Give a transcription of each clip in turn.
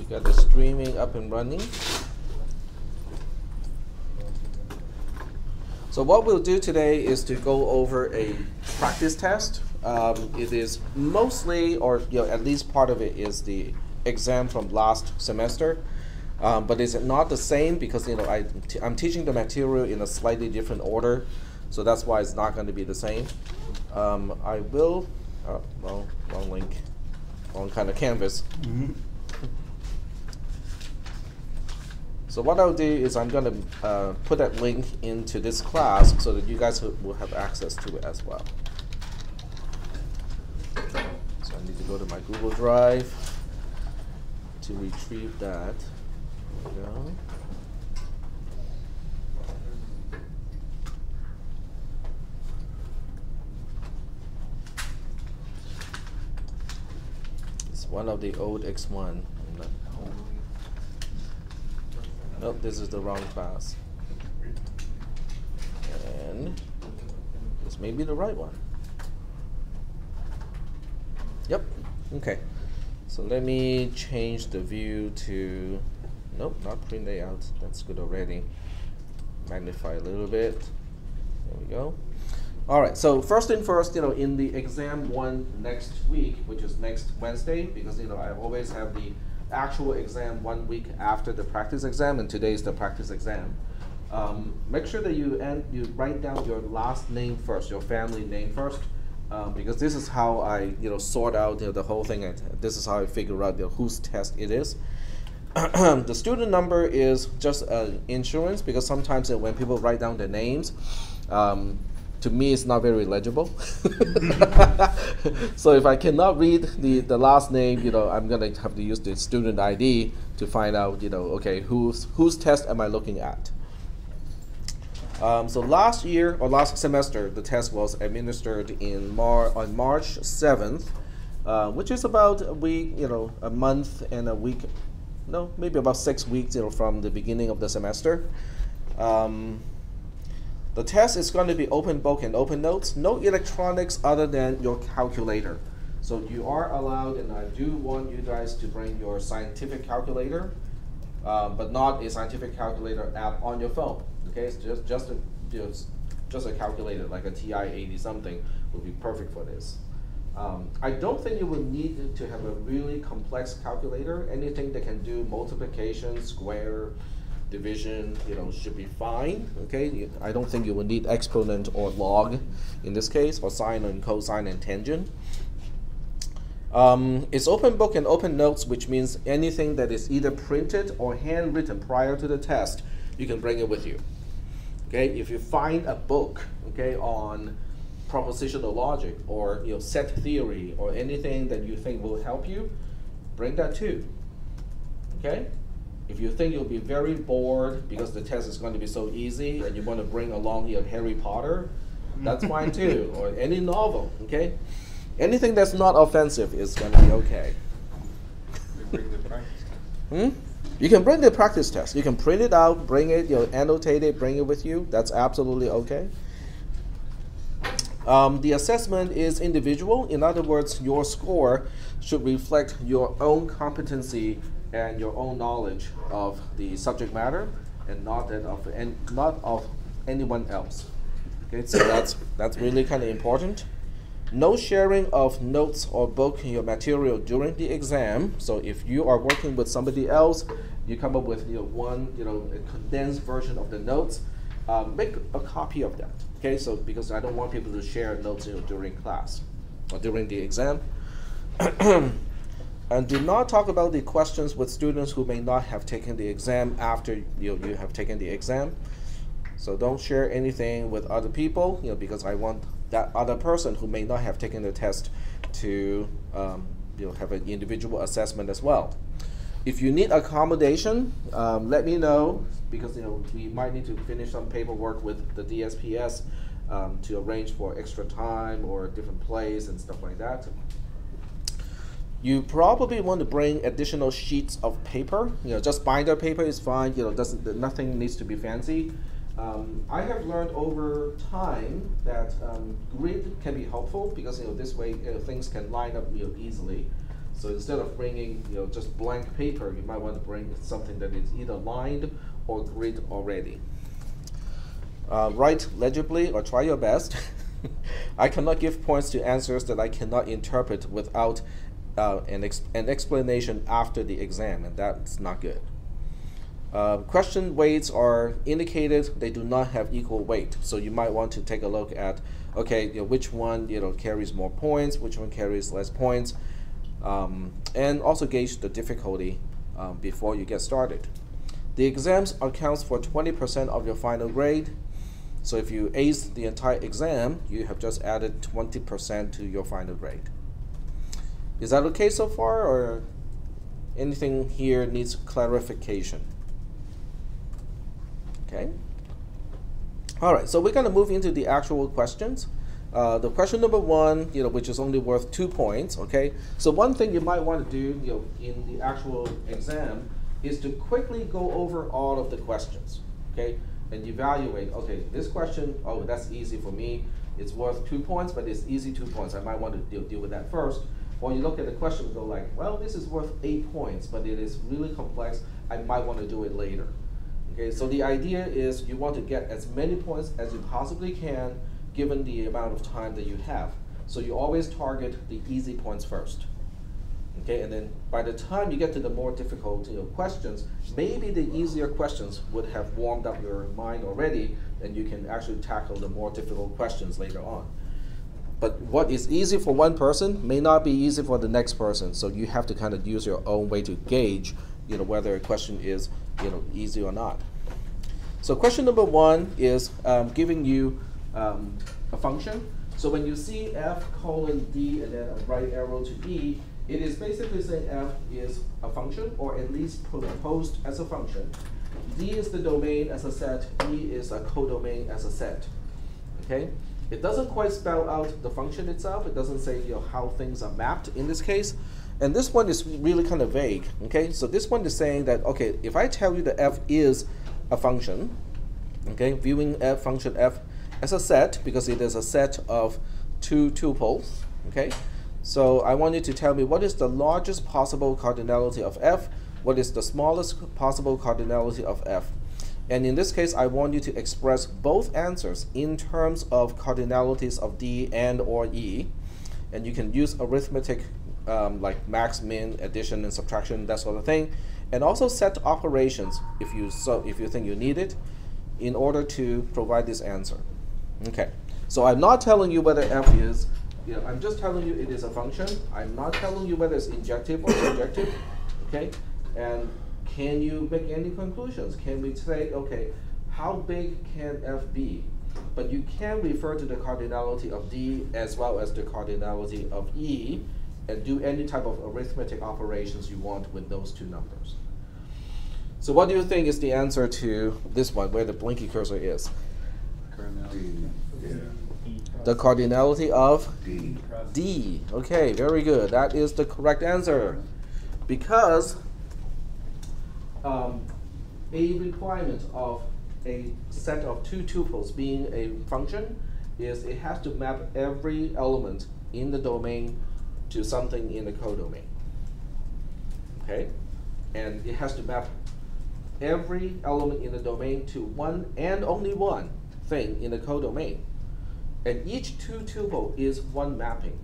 got the streaming up and running. So what we'll do today is to go over a practice test. It is mostly, or at least part of it is the exam from last semester. But it's not the same because I'm teaching the material in a slightly different order, so that's why it's not going to be the same. I will, wrong link, wrong kind of canvas. Mm-hmm. So what I'll do is I'm going to put that link into this class so that you guys will have access to it as well. So I need to go to my Google Drive to retrieve that. There we go. It's one of the old X1. Nope, this is the wrong class. And this may be the right one. Yep, okay. So let me change the view to, nope, not print layout, that's good already. Magnify a little bit, there we go. All right, so first thing first, in the exam one next week, which is next Wednesday, because I always have the actual exam 1 week after the practice exam, and today is the practice exam. Make sure that you write down your last name first, your family name first, because this is how I sort out the whole thing, and this is how I figure out whose test it is. The student number is just insurance, because sometimes when people write down their names, to me it's not very legible. So if I cannot read the last name, I'm gonna have to use the student ID to find out, okay, whose test am I looking at? So last year or last semester, the test was administered on March 7th, which is about a week, a month and a week, no, maybe about 6 weeks, from the beginning of the semester. The test is going to be open book and open notes, no electronics other than your calculator. So you are allowed, and I do want you guys to bring your scientific calculator, but not a scientific calculator app on your phone. Okay, it's just a calculator like a TI-80 something would be perfect for this. I don't think you will need to have a really complex calculator. Anything that can do multiplication, square, division, should be fine. Okay, I don't think you will need exponent or log in this case, or sine and cosine and tangent. It's open book and open notes, which means anything that is either printed or handwritten prior to the test, you can bring it with you. Okay, if you find a book, okay, on propositional logic or set theory or anything that you think will help you, bring that too. Okay. If you think you'll be very bored because the test is going to be so easy and you want to bring along Harry Potter, that's fine too, or any novel, okay? Anything that's not offensive is going to be okay. We bring the practice test. You can bring the practice test. You can print it out, bring it, annotate it, bring it with you. That's absolutely okay. The assessment is individual. In other words, your score should reflect your own competency and your own knowledge of the subject matter, and not of anyone else. Okay, so that's really kind of important. No sharing of notes or book material during the exam. So if you are working with somebody else, you come up with a condensed version of the notes. Make a copy of that. Okay, so because I don't want people to share notes during class or during the exam. And do not talk about the questions with students who may not have taken the exam after you have taken the exam. So don't share anything with other people, because I want that other person who may not have taken the test to have an individual assessment as well. If you need accommodation, let me know, because we might need to finish some paperwork with the DSPS to arrange for extra time or a different place and stuff like that. You probably want to bring additional sheets of paper. Just binder paper is fine. Nothing needs to be fancy. I have learned over time that grid can be helpful, because this way things can line up easily. So instead of bringing just blank paper, you might want to bring something that is either lined or grid already. Write legibly or try your best. I cannot give points to answers that I cannot interpret without an explanation after the exam, and that's not good. Question weights are indicated, they do not have equal weight. So you might want to take a look at, okay, which one carries more points, which one carries less points, and also gauge the difficulty before you get started. The exams accounts for 20% of your final grade. So if you ace the entire exam, you have just added 20% to your final grade. Is that okay so far, or anything here needs clarification? Okay. All right, so we're going to move into the actual questions. The question number 1, which is only worth 2 points. Okay. So one thing you might want to do, in the actual exam, is to quickly go over all of the questions. Okay, and evaluate. Okay, this question, oh, that's easy for me. It's worth 2 points, but it's easy 2 points. I might want to deal with that first. Or you look at the question and go like, well, this is worth 8 points, but it is really complex. I might want to do it later. Okay, so the idea is you want to get as many points as you possibly can given the amount of time that you have. So you always target the easy points first. Okay, and then by the time you get to the more difficult questions, maybe the easier questions would have warmed up your mind already, and you can actually tackle the more difficult questions later on. But what is easy for one person may not be easy for the next person, so you have to kind of use your own way to gauge whether a question is easy or not. So question number 1 is giving you a function. So when you see f colon d and then a right arrow to e, it is basically saying f is a function, or at least proposed as a function. D is the domain as a set, E is a codomain as a set. Okay? It doesn't quite spell out the function itself. It doesn't say how things are mapped in this case. And this one is really kind of vague. Okay? So this one is saying that, okay, if I tell you that f is a function, okay, viewing function f as a set, because it is a set of 2 tuples, okay? So I want you to tell me what is the largest possible cardinality of f, what is the smallest possible cardinality of f. And in this case, I want you to express both answers in terms of cardinalities of d and or e. And you can use arithmetic like max, min, addition, and subtraction, that sort of thing. And also set operations if you think you need it in order to provide this answer. Okay, so I'm not telling you whether f is, I'm just telling you it is a function. I'm not telling you whether it's injective or surjective. Okay, and can you make any conclusions? Can we say, okay, how big can f be? But you can refer to the cardinality of d as well as the cardinality of e, and do any type of arithmetic operations you want with those 2 numbers. So what do you think is the answer to this one, where the blinky cursor is? Cardinality. The cardinality of D. Okay, very good. That is the correct answer. Because a requirement of a set of 2 tuples being a function is it has to map every element in the domain to something in the codomain. Okay? And it has to map every element in the domain to one and only one thing in the codomain. And each 2 tuple is one mapping.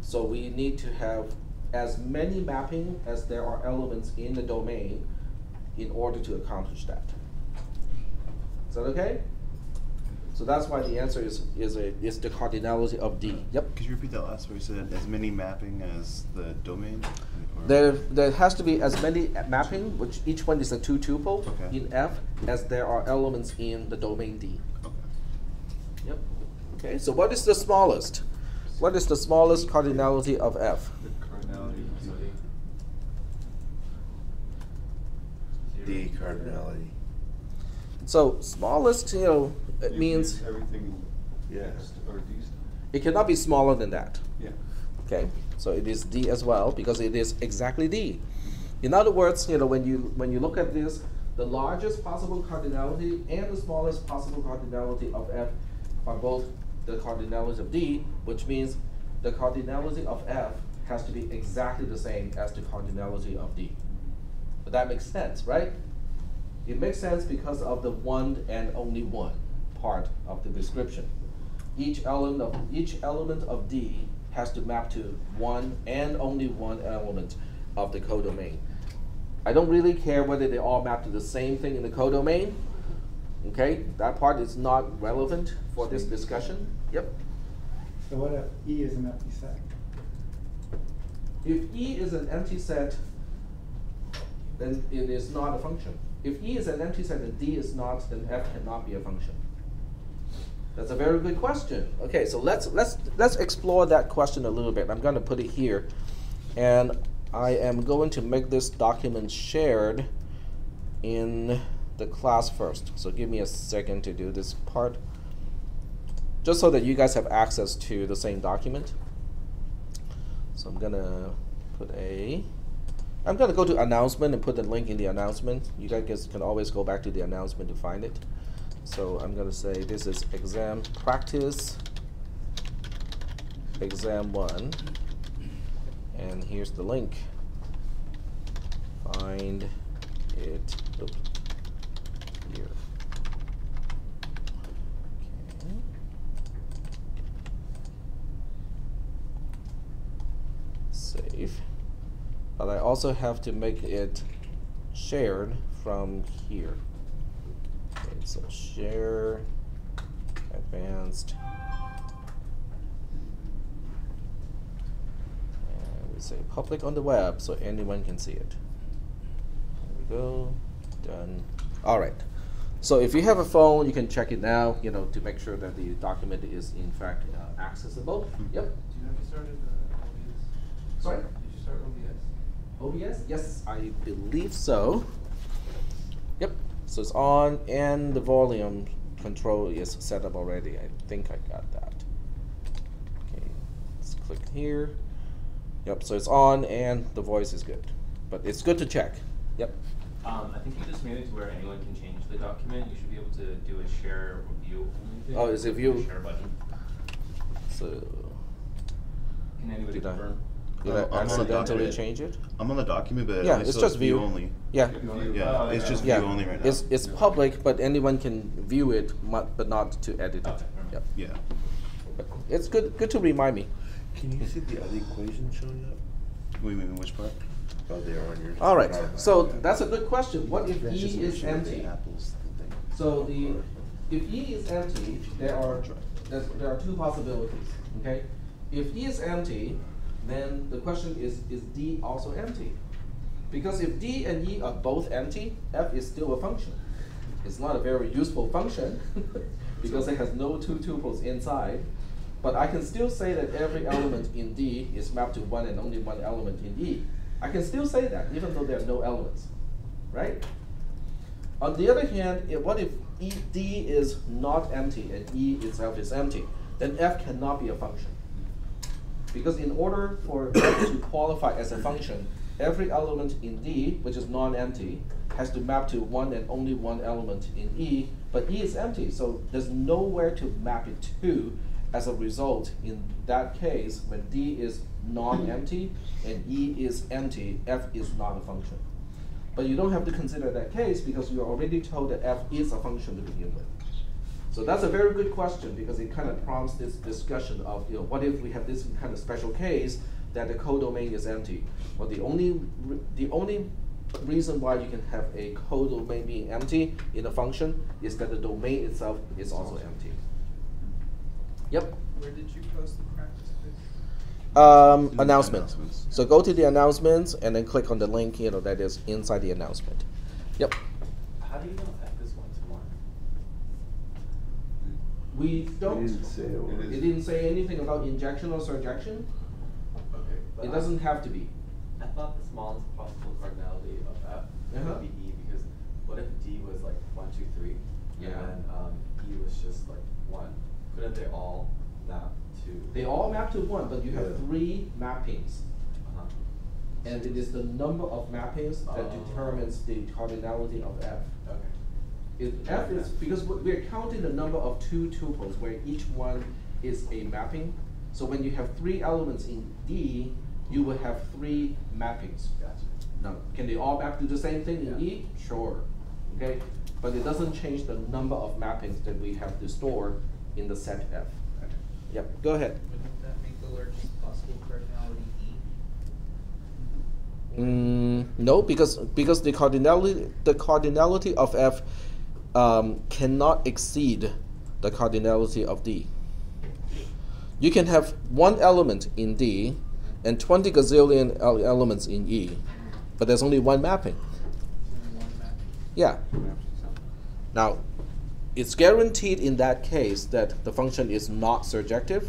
So we need to have as many mapping as there are elements in the domain in order to accomplish that. Is that okay? So that's why the answer is the cardinality of D. Yep. Could you repeat that last where you said as many mapping as the domain? There has to be as many mapping, which each one is a 2 tuple in F, as there are elements in the domain D. Okay. Yep. Okay. So what is the smallest? What is the smallest cardinality of F? The cardinality of D cardinality. So smallest, it means everything. Yes. Or D. it cannot be smaller than that. Yeah. Okay, so it is D as well because it is exactly D. In other words, when you look at this, the largest possible cardinality and the smallest possible cardinality of F are both the cardinality of D, which means the cardinality of F has to be exactly the same as the cardinality of D. But that makes sense, right? It makes sense because of the one and only one part of the description. Each element of D has to map to one and only one element of the codomain. I don't really care whether they all map to the same thing in the codomain. Okay, that part is not relevant for this discussion. Yep. So what if E is an empty set? If E is an empty set, then it is not a function. If E is an empty set and D is not, then F cannot be a function. That's a very good question. Okay, so let's explore that question a little bit. I'm going to put it here, and I am going to make this document shared in the class first. So give me a second to do this part, just so that you guys have access to the same document. So I'm gonna go to announcement and put the link in the announcement. You guys can always go back to the announcement to find it. So I'm gonna say this is exam practice, exam 1, and here's the link. Find it here. Okay. Save. But I also have to make it shared from here. Okay, so share, advanced, and we say public on the web so anyone can see it. There we go, done. All right. So if you have a phone, you can check it now, to make sure that the document is in fact accessible. Yep. Do you have you started OBS? Sorry? Did you start OBS? OBS? Yes, I believe so. Yep. So it's on, and the volume control is set up already. I think I got that. Okay, let's click here. Yep, so it's on, and the voice is good. But it's good to check. Yep. I think you just made it to where anyone can change the document. You should be able to do a share view only thing. Oh, is it view? Share button. So Can anybody confirm? did I'm on I the accidentally document. change it? I'm on the document, but Yeah, it it's still just is view. only. Yeah. Yeah, Oh, it's just Yeah. view only right now. It's public, but anyone can view it, but not to edit it. Okay, Yep. Yeah. But it's good to remind me. Can you see the other equation showing up? Wait, which part? Oh, they are on your. All right, PowerPoint. so that's a good question. What if That's just E is showing the empty? apples thing. So if E is empty, there are two possibilities. Okay, if E is empty, then the question is D also empty? Because if D and E are both empty, F is still a function. It's not a very useful function because it has no two tuples inside. But I can still say that every element in D is mapped to one and only one element in E. I can still say that even though there are no elements, right? On the other hand, what if D is not empty and E itself is empty? Then F cannot be a function. Because in order for F to qualify as a function, every element in D, which is non-empty, has to map to one and only one element in E, but E is empty, so there's nowhere to map it to. As a result, in that case, when D is non-empty and E is empty, F is not a function. But you don't have to consider that case because you're already told that F is a function to begin with. So that's a very good question because it kind of prompts this discussion of, what if we have this kind of special case that the codomain is empty? Well, the only reason why you can have a codomain being empty in a function is that the domain itself is also empty. Yep. Where did you post the practice quiz? Announcement. So go to the announcements and then click on the link, that is inside the announcement. Yep. How do you know F is 1-to-1? We don't. It didn't say it was. It didn't say anything about injection or surjection. Okay. But It doesn't have to be. I thought the smallest possible cardinality of F would be E, because what if D was like 1, 2, 3, Yeah. and then E was just like 1? Couldn't they all map to? They all map to one, but you have Yeah. 3 mappings. Uh-huh. And it is the number of mappings that Oh. determines the cardinality of F. Okay. If F is, because we're counting the number of 2 tuples where each one is a mapping. So when you have 3 elements in D, you would have 3 mappings. Gotcha. Now, can they all map to the same thing in Yeah. E? Sure. Okay? But it doesn't change the number of mappings that we have to store in the set F. Okay. Yep, go ahead. Wouldn't that make the largest possible cardinality E? No, because the cardinality of F cannot exceed the cardinality of D. You can have 1 element in D and 20 gazillion elements in E, but there's only 1 mapping. Only one map. Yeah. Now, it's guaranteed in that case that the function is not surjective,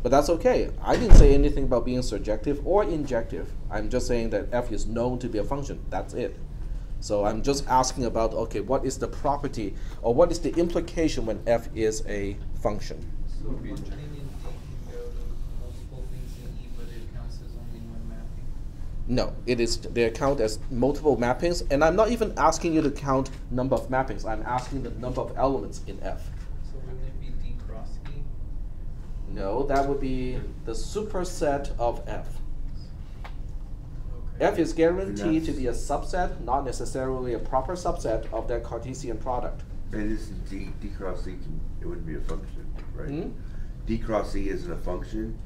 but that's okay. I didn't say anything about being surjective or injective. I'm just saying that F is known to be a function. That's it. So I'm just asking about, okay, what is the property or what is the implication when F is a function? So a functioning in D can go to multiple things in E, but it counts as only one mapping. No, they count as multiple mappings, and I'm not even asking you to count number of mappings. I'm asking the number of elements in F. So wouldn't it be D cross E? No, that would be the superset of F. Okay. F is guaranteed And to be a subset, not necessarily a proper subset of that Cartesian product. And this is D cross E, it wouldn't be a function, right? Hmm? D cross E isn't a function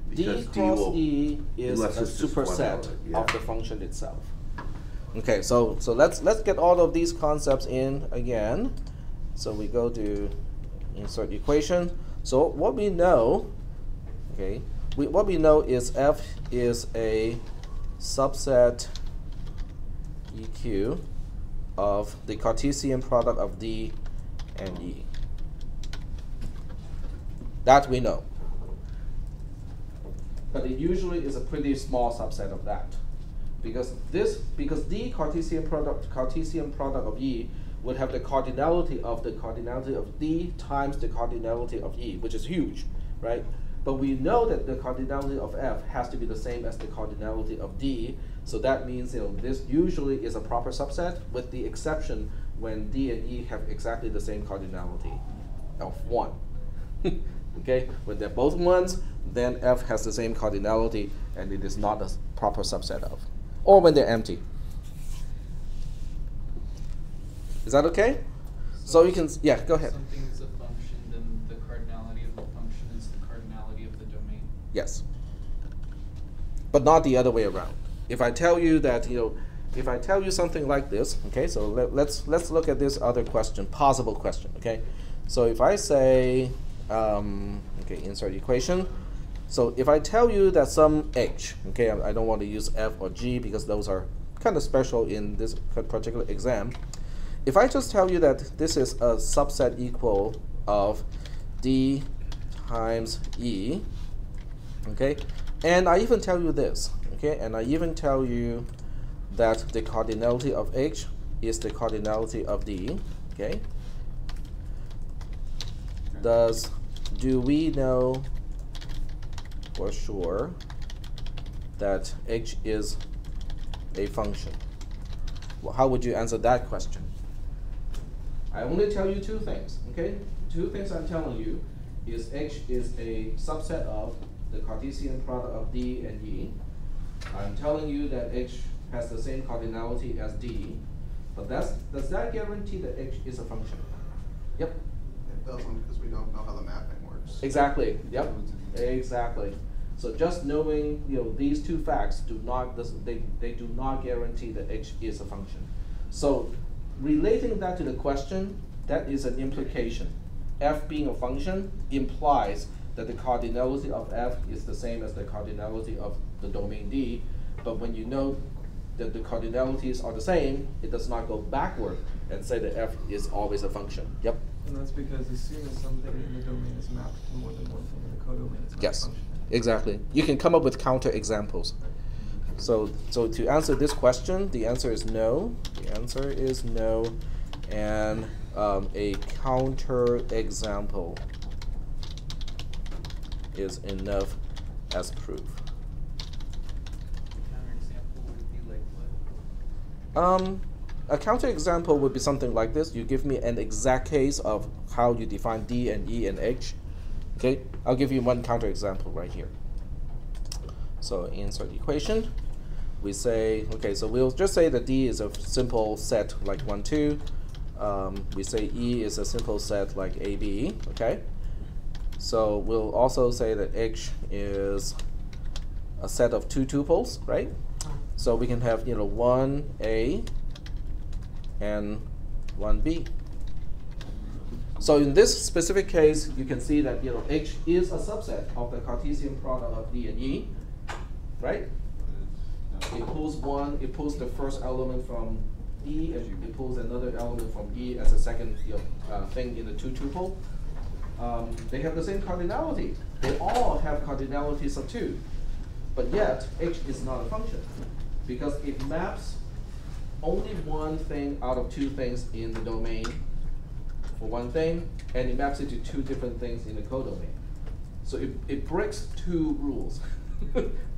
because D cross E is a unless it's just one superset element, yeah. of the function itself. Okay, so let's get all of these concepts in again. So we go to insert equation. So what we know, okay, what we know is F is a subset EQ of the Cartesian product of D and E. That we know. But it usually is a pretty small subset of that. Because D Cartesian product of E would have the cardinality of D times the cardinality of E, which is huge, right? But we know that the cardinality of F has to be the same as the cardinality of D, so that means this usually is a proper subset, with the exception when D and E have exactly the same cardinality of 1. Okay, when they're both 1s, then F has the same cardinality and it is not a proper subset of. Or when they're empty. Is that okay? So you can, yeah, go ahead. Something is a function, then the cardinality of the function is the cardinality of the domain. Yes. But not the other way around. If I tell you that, if I tell you something like this, okay, so let's look at this other question, possible question, okay? So if I say, okay, insert equation. So if I tell you that some H, okay, I don't want to use F or G because those are kind of special in this particular exam. If I just tell you that this is a subset equal of D times E, okay, and I even tell you this, okay, and I even tell you that the cardinality of H is the cardinality of D, okay, do we know for sure that H is a function? Well, how would you answer that question? I only tell you 2 things, okay? 2 things I'm telling you is H is a subset of the Cartesian product of D and E. I'm telling you that H has the same cardinality as D, but does that guarantee that H is a function? Yep. It doesn't, because we don't know how the mapping works. Exactly. Yep. Exactly. So just knowing these 2 facts do not guarantee that H is a function. So relating that to the question, that is an implication. F being a function implies that the cardinality of F is the same as the cardinality of the domain D, but when you know that the cardinalities are the same, it does not go backward and say that F is always a function. Yep. And that's because as soon as something in the domain is mapped to more than one thing in the codomain, it's not Yes, a function. exactly. You can come up with counterexamples. So to answer this question, the answer is no. The answer is no, and a counterexample is enough as proof. Counterexample would be like what? A counterexample would be something like this. You give me an exact case of how you define D and E and H. Okay, I'll give you one counterexample right here. So insert equation. We say, okay, so we'll just say that D is a simple set like 1, 2. We say E is a simple set like A, B, okay? So we'll also say that H is a set of 2 tuples, right? So we can have, 1A and 1B. So in this specific case, you can see that, H is a subset of the Cartesian product of D and E, right? It pulls it pulls the first element from E, and it pulls another element from E as a second thing in the 2 tuple. They have the same cardinality. They all have cardinalities of 2, but yet H is not a function because it maps only one thing out of 2 things in the domain for one thing, and it maps it to 2 different things in the codomain. So it breaks 2 rules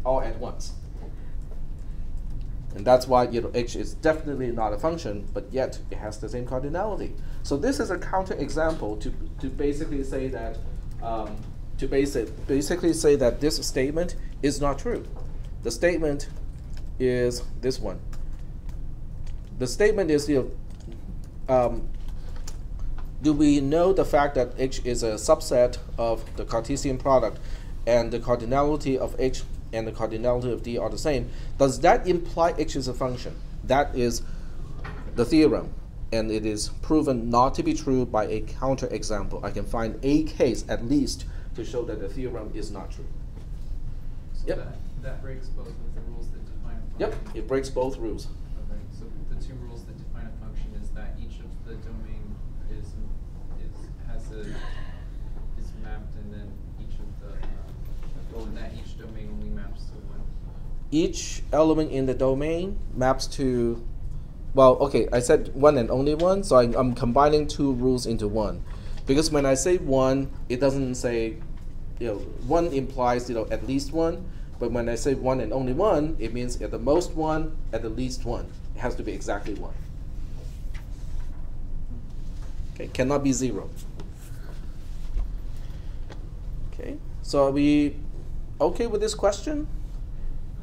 all at once. And that's why H is definitely not a function, but yet it has the same cardinality. So this is a counterexample to basically say that basically say that this statement is not true. The statement is this one. The statement is do we know the fact that H is a subset of the Cartesian product and the cardinality of H and the cardinality of D are the same? Does that imply H is a function? That is the theorem, and it is proven not to be true by a counterexample. I can find a case at least to show that the theorem is not true. So Yep. that breaks both of the rules that define a function? Yep, it breaks both rules. Okay, so the 2 rules that define a function is that each of the domain is mapped, and then each of the and that each domain only maps to 1. Each element in the domain maps to, well, okay, I said 1 and only 1, so I'm combining 2 rules into 1. Because when I say 1, it doesn't say, 1 implies, at least 1, but when I say 1 and only 1, it means at the most 1, at the least 1. It has to be exactly 1. Okay, cannot be 0. Okay, so are we okay with this question?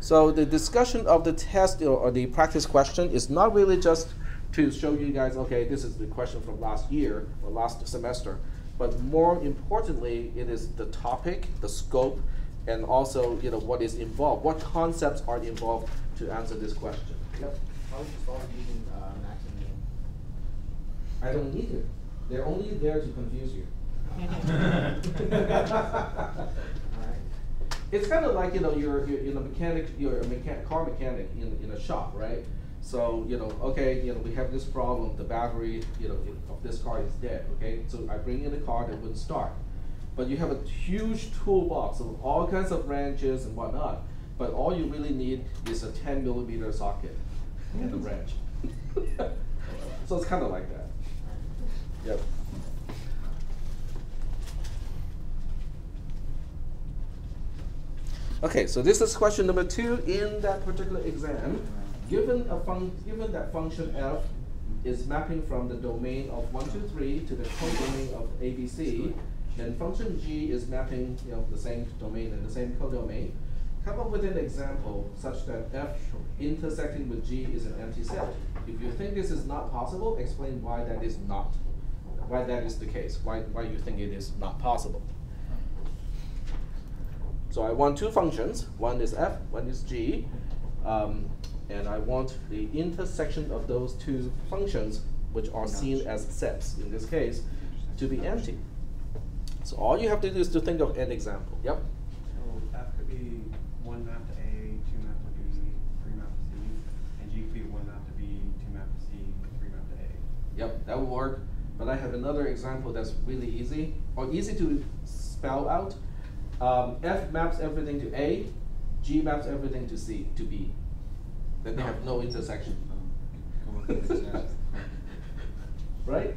So the discussion of the test or the practice question is not really just to show you guys, okay, this is the question from last year or last semester, but more importantly, it is the topic, the scope, and also what is involved, what concepts are involved to answer this question. Yep. How would you solve using max and min? I don't need it. They're only there to confuse you. It's kind of like you're a mechanic, car mechanic in a shop, right? So okay, we have this problem. The battery of this car is dead. Okay, so I bring in a car that wouldn't start, but you have a huge toolbox of all kinds of wrenches and whatnot. But all you really need is a 10mm socket and a wrench. So it's kind of like that. Yep. Okay, so this is question number 2 in that particular exam. Given that function f is mapping from the domain of 1, 2, 3 to the codomain of ABC, and function g is mapping the same domain and the same codomain, come up with an example such that f intersecting with g is an empty set. If you think this is not possible, explain why that is not. Why that is the case. Why you think it is not possible. So I want 2 functions. One is f, one is g. And I want the intersection of those 2 functions, which are seen as sets in this case, to be empty. So all you have to do is to think of an example. Yep. So f could be 1 map to A, 2 map to B, 3 map to C, and g could be 1 map to B, 2 map to C, 3 map to A. Yep, that will work. But I have another example that's really easy, or easy to spell out. F maps everything to A, G maps everything to C, to B. Then they have no intersection. Right?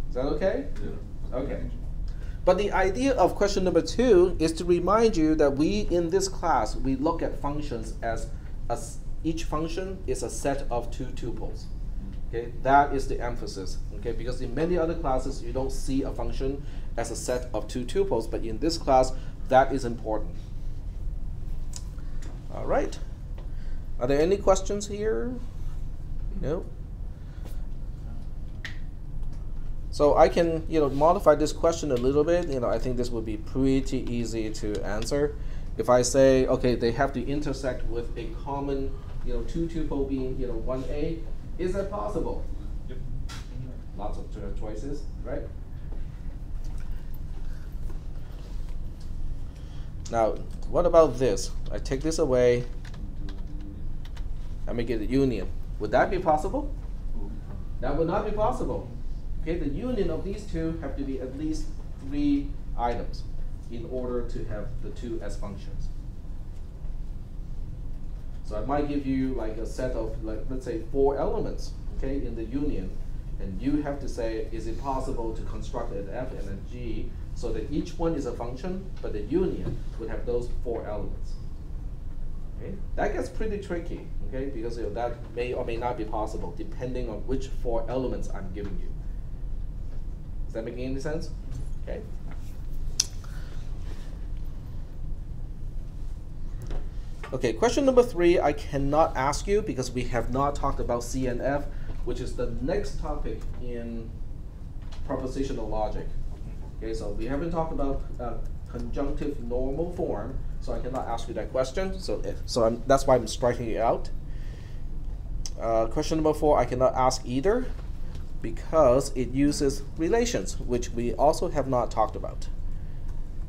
Is that okay? Yeah. Okay. But the idea of question number 2 is to remind you that we, in this class, we look at functions as each function is a set of 2 tuples. Okay, that is the emphasis. Okay, because in many other classes you don't see a function as a set of 2 tuples, but in this class that is important. All right. Are there any questions here? No. So I can, modify this question a little bit. I think this would be pretty easy to answer. If I say, okay, they have to intersect with a common, two tuple being, 1A, is that possible? Yep. Lots of choices, right? Now, what about this? I take this away, I make it a union. Would that be possible? That would not be possible. Okay, the union of these two have to be at least 3 items in order to have the 2 as functions. So I might give you like a set of, let's say 4 elements, okay, in the union, and you have to say, is it possible to construct an F and a G so that each one is a function, but the union would have those 4 elements. Okay? That gets pretty tricky, okay, because that may or may not be possible depending on which 4 elements I'm giving you. Is that making any sense? Okay. Okay, question number 3, I cannot ask you because we have not talked about C and F, which is the next topic in propositional logic. Okay, so we haven't talked about conjunctive normal form, so I cannot ask you that question. That's why I'm striking it out. Question number 4, I cannot ask either because it uses relations, which we also have not talked about.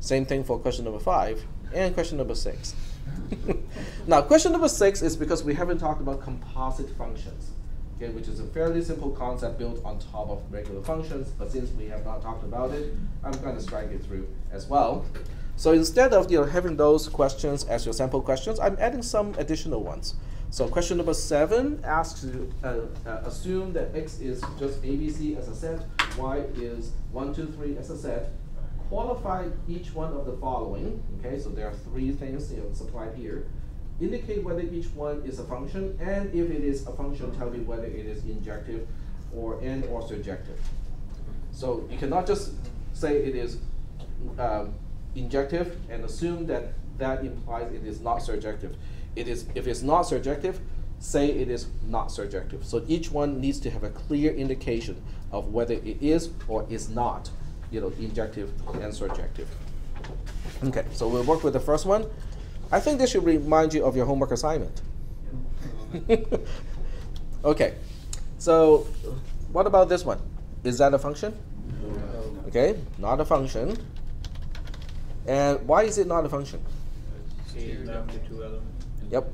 Same thing for question number 5 and question number 6. Now, question number 6 is because we haven't talked about composite functions, okay, which is a fairly simple concept built on top of regular functions, but since we have not talked about it, I'm going to strike it through as well. So instead of having those questions as your sample questions, I'm adding some additional ones. So question number 7 asks you assume that X is just ABC as a set, Y is 1, 2, 3 as a set. Qualify each one of the following. Okay, so there are 3 things supplied here. Indicate whether each one is a function, and if it is a function, tell me whether it is injective or surjective. So you cannot just say it is injective and assume that that implies it is not surjective. If it's not surjective, say it is not surjective. So each one needs to have a clear indication of whether it is or is not, injective and surjective. Okay, so we'll work with the first one. I think this should remind you of your homework assignment. Okay, so what about this one? Is that a function? No. Okay, not a function. And why is it not a function? A maps to 2 elements. Yep.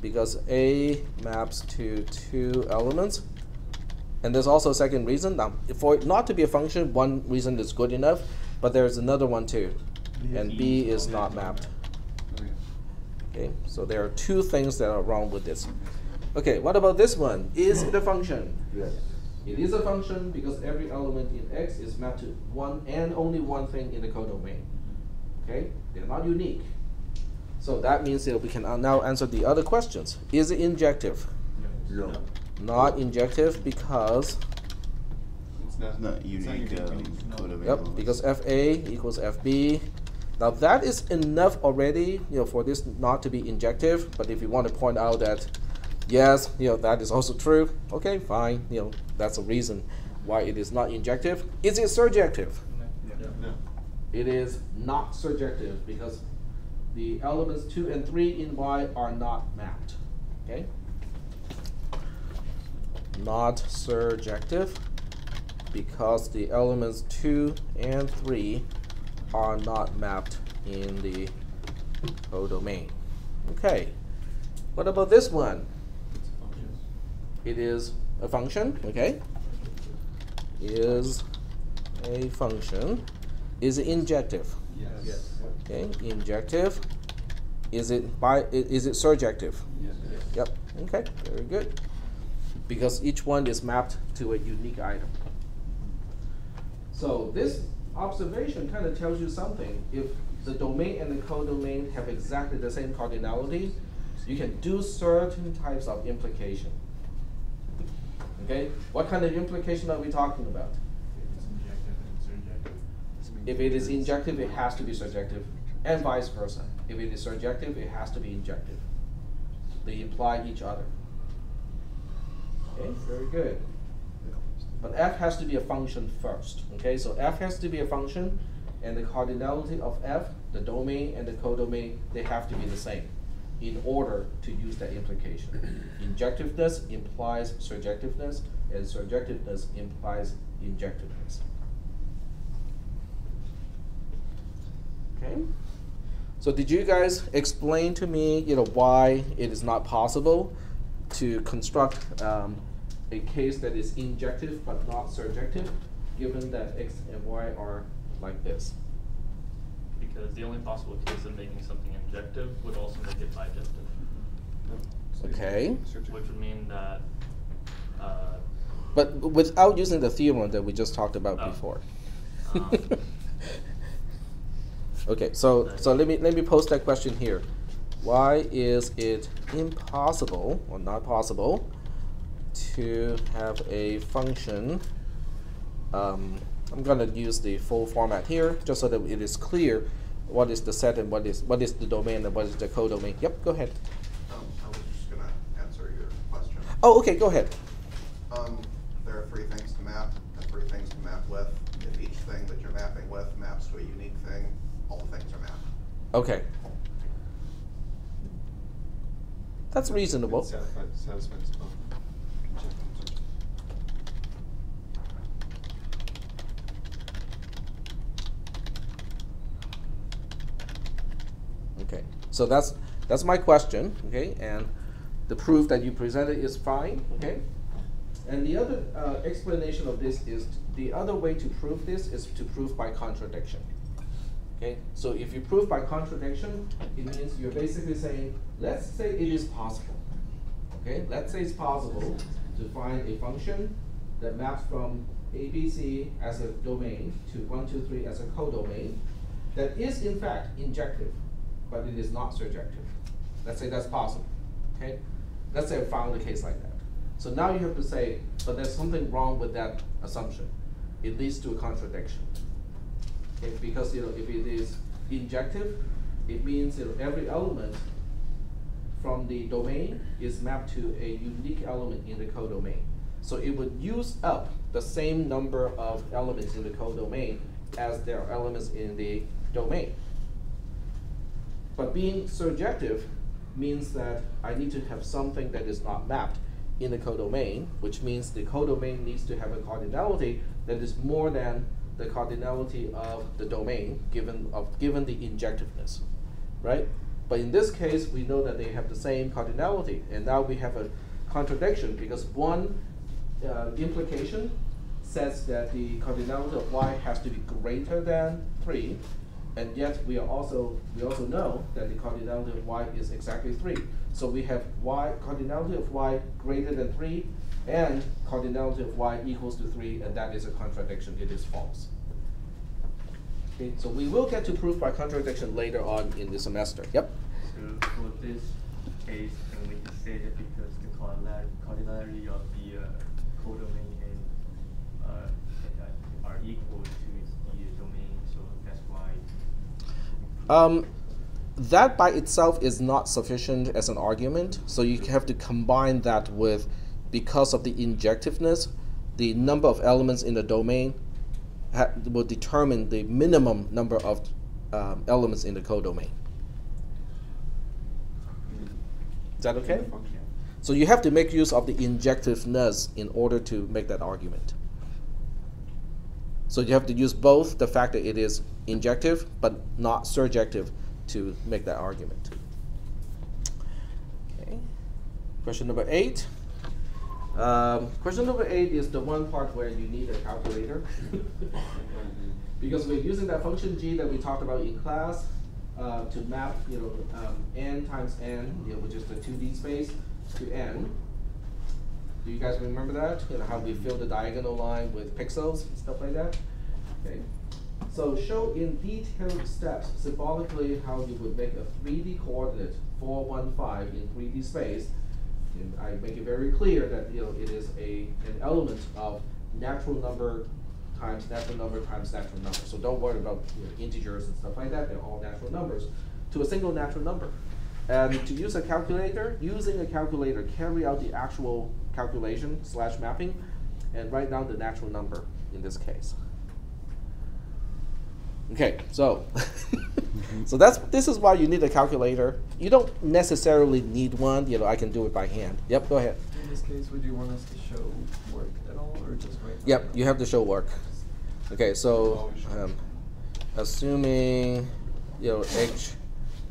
Because A maps to 2 elements. And there's also a second reason. Now, for it not to be a function, one reason is good enough, but there's another one too. And B is not mapped. Okay, so there are 2 things that are wrong with this. Okay, what about this one? Is it a function? Yes. It is a function because every element in X is mapped to one and only one thing in the codomain. Okay, they're not unique. So that means that we can now answer the other questions. Is it injective? No. Not injective because It's not unique codomain yep, elements. because FA equals FB. Now that is enough already, for this not to be injective. But if you want to point out that, yes, that is also true. Okay, fine. That's a reason why it is not injective. Is it surjective? No. It is not surjective because the elements 2 and 3 in Y are not mapped. Okay. Not surjective because the elements 2 and 3 are not mapped in the codomain. Okay. What about this one? It is a function. Okay. Is a function. Is it injective? Yes. Okay. Injective. Is it surjective? Yes. Yep. Okay. Very good. Because each one is mapped to a unique item. So this observation kind of tells you something. If the domain and the codomain have exactly the same cardinality, you can do certain types of implication. Okay? What kind of implication are we talking about? It's injective and surjective. If it is injective, it has to be surjective. and vice versa. If it is surjective, it has to be injective. They imply each other. Okay, very good. But f has to be a function first. Okay, so f has to be a function, and the cardinality of f, the domain and the codomain, they have to be the same in order to use that implication. Injectiveness implies surjectiveness, and surjectiveness implies injectiveness. Okay. So did you guys explain to me, why it is not possible to construct a case that is injective but not surjective, given that x and y are like this? Because the only possible case of making something injective would also make it bijective. Okay. Which would mean that. But without using the theorem that we just talked about Oh. before. Okay, so let me post that question here. Why is it impossible or not possible to have a function? I'm gonna use the full format here just so that it is clear what is the set and what is the domain and what is the codomain. Yep, go ahead. I was just gonna answer your question. Oh, okay, go ahead. There are 3 things to map and 3 things to map with. If each thing that you're mapping with maps to a unique thing, all the things are mapped. Okay. That's reasonable. Satisfies both. Okay, so that's my question. Okay, and the proof that you presented is fine. Okay, and the other explanation of this is the other way to prove this is to prove by contradiction. Okay, so if you prove by contradiction, it means you're basically saying, let's say it is possible. Okay, let's say it's possible to find a function that maps from ABC as a domain to 1, 2, 3 as a codomain that is in fact injective, but it is not surjective. Let's say that's possible. Okay, let's say I found a case like that. So now you have to say, but there's something wrong with that assumption. It leads to a contradiction. Okay, because if it is injective, it means every element from the domain is mapped to a unique element in the codomain. So it would use up the same number of elements in the codomain as there are elements in the domain. But being surjective means that I need to have something that is not mapped in the codomain, which means the codomain needs to have a cardinality that is more than the cardinality of the domain given the injectiveness, right? But in this case, we know that they have the same cardinality, and now we have a contradiction because one implication says that the cardinality of y has to be greater than 3, and yet we also know that the cardinality of y is exactly 3. So we have cardinality of y greater than 3, and cardinality of y equals to 3, and that is a contradiction. It is false. Okay, so we will get to proof by contradiction later on in the semester. Yep. So for this case, can we just say that because the cardinality of the codomain and are equal to the domain, so that's why? That by itself is not sufficient as an argument, so you have to combine that with, because of the injectiveness, the number of elements in the domain will determine the minimum number of elements in the codomain. Is that okay? So you have to make use of the injectiveness in order to make that argument. So you have to use both the fact that it is injective but not surjective to make that argument. Okay. Question number 8. Question number 8 is the one part where you need a calculator. Because we're using that function g that we talked about in class to map n times n, which is the 2D space, to n. Do you guys remember that? How we fill the diagonal line with pixels and stuff like that? Okay. So show in detailed steps symbolically how you would make a 3D coordinate 415 in 3D space. And I make it very clear that it is an element of natural number times natural number times natural number. So don't worry about integers and stuff like that. They're all natural numbers to a single natural number. And to use a calculator, using a calculator, carry out the actual calculation / mapping and write down the natural number in this case. Okay, so so this is why you need a calculator. You don't necessarily need one. I can do it by hand. Yep, go ahead. In this case, would you want us to show work at all, or just write? Yep, you have to show work. Okay, so assuming h.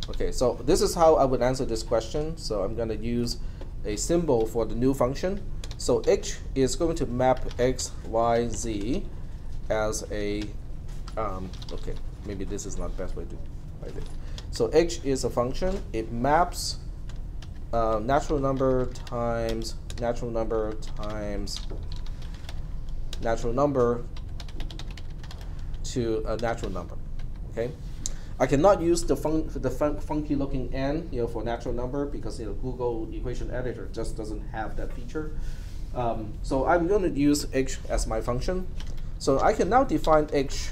Okay, so this is how I would answer this question. So I'm going to use a symbol for the new function. So h is going to map x, y, z as a okay, maybe this is not the best way to write it. So h is a function. It maps natural number times natural number times natural number to a natural number. Okay, I cannot use the funky looking n for natural number because Google equation editor just doesn't have that feature. So I'm going to use h as my function. So I can now define h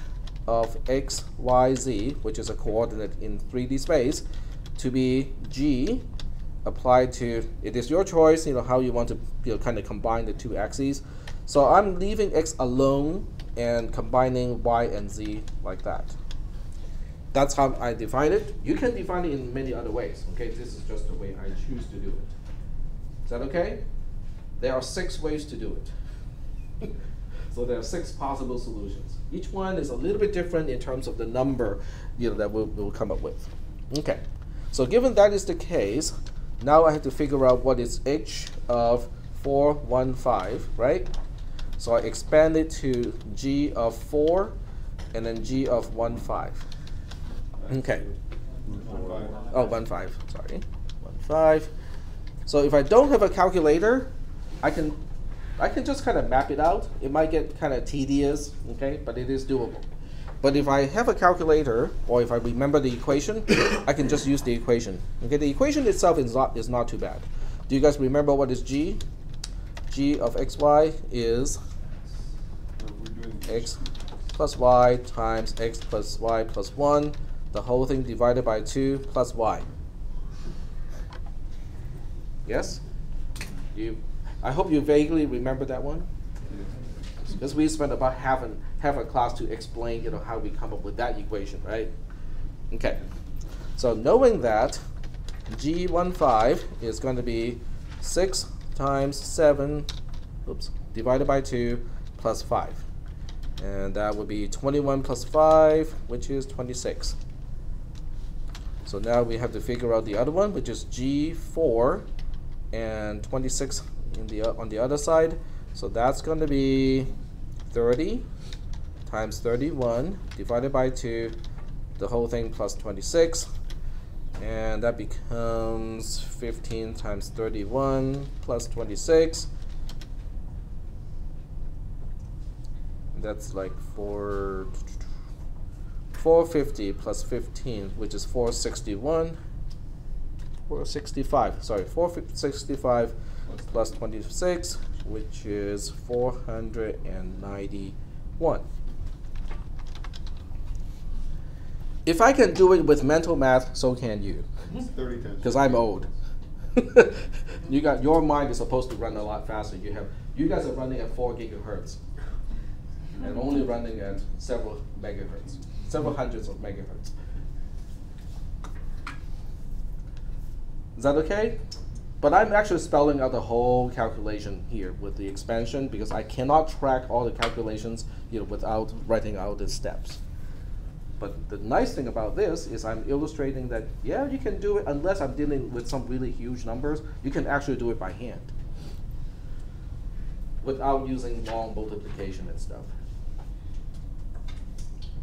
of x, y, z, which is a coordinate in 3D space, to be g applied to, it is your choice, how you want to kind of combine the two axes. So I'm leaving x alone and combining y and z like that. That's how I define it. You can define it in many other ways. Okay, this is just the way I choose to do it. Is that okay? There are 6 ways to do it. So there are 6 possible solutions. Each one is a little bit different in terms of the number that we'll come up with. Okay, so given that is the case, now I have to figure out what is h of 415, right? So I expand it to g of 4 and then g of 15. Okay. Oh, 15, sorry. 15. So if I don't have a calculator, I can just kind of map it out. It might get kind of tedious, okay, but it is doable. But if I have a calculator, or if I remember the equation, I can just use the equation. Okay, the equation itself is not too bad. Do you guys remember what is g? G of xy is x plus y times x plus y plus 1, the whole thing divided by 2 plus y. Yes? I hope you vaguely remember that one, because we spent about half a class to explain, how we come up with that equation, right? Okay, so knowing that, G15 is going to be 6 times 7, divided by 2 plus 5, and that would be 21 plus 5, which is 26. So now we have to figure out the other one, which is G4 and 26 on the other side. So that's going to be 30 times 31 divided by 2, the whole thing plus 26, and that becomes 15 times 31 plus 26. That's like 450 plus 15, which is 461. 465. Sorry, 465 plus 26, which is 491. If I can do it with mental math, so can you. Because I'm old. Your mind is supposed to run a lot faster. You guys are running at 4 gigahertz, and only running at several megahertz, several hundreds of megahertz. Is that okay? But I'm actually spelling out the whole calculation here with the expansion, because I cannot track all the calculations without writing out the steps. But the nice thing about this is I'm illustrating that, yeah, you can do it unless I'm dealing with some really huge numbers. You can actually do it by hand without using long multiplication and stuff.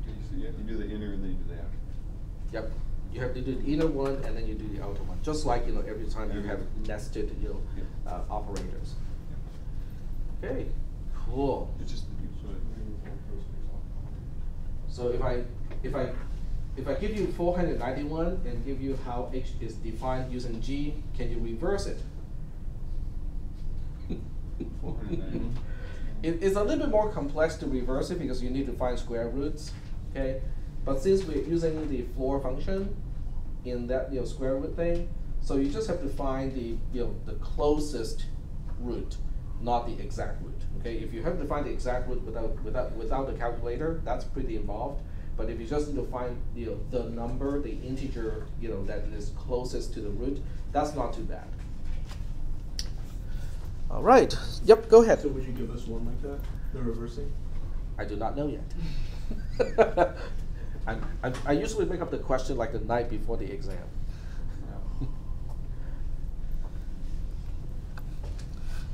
Okay, so you have to do the inner and then you do the outer. Yep. You have to do the inner one and then you do the outer one, just like every time you have nested operators. Okay, cool. It's just so if I give you 491 and give you how h is defined using g, can you reverse it? 491. It's a little bit more complex to reverse it because you need to find square roots, okay? But since we're using the floor function in that square root thing, so you just have to find the the closest root, not the exact root. Okay, if you have to find the exact root without the calculator, that's pretty involved. But if you just need to find the number, the integer that is closest to the root, that's not too bad. All right. Yep. Go ahead. So would you give us one like that? The reversing? I do not know yet. I usually make up the question like the night before the exam.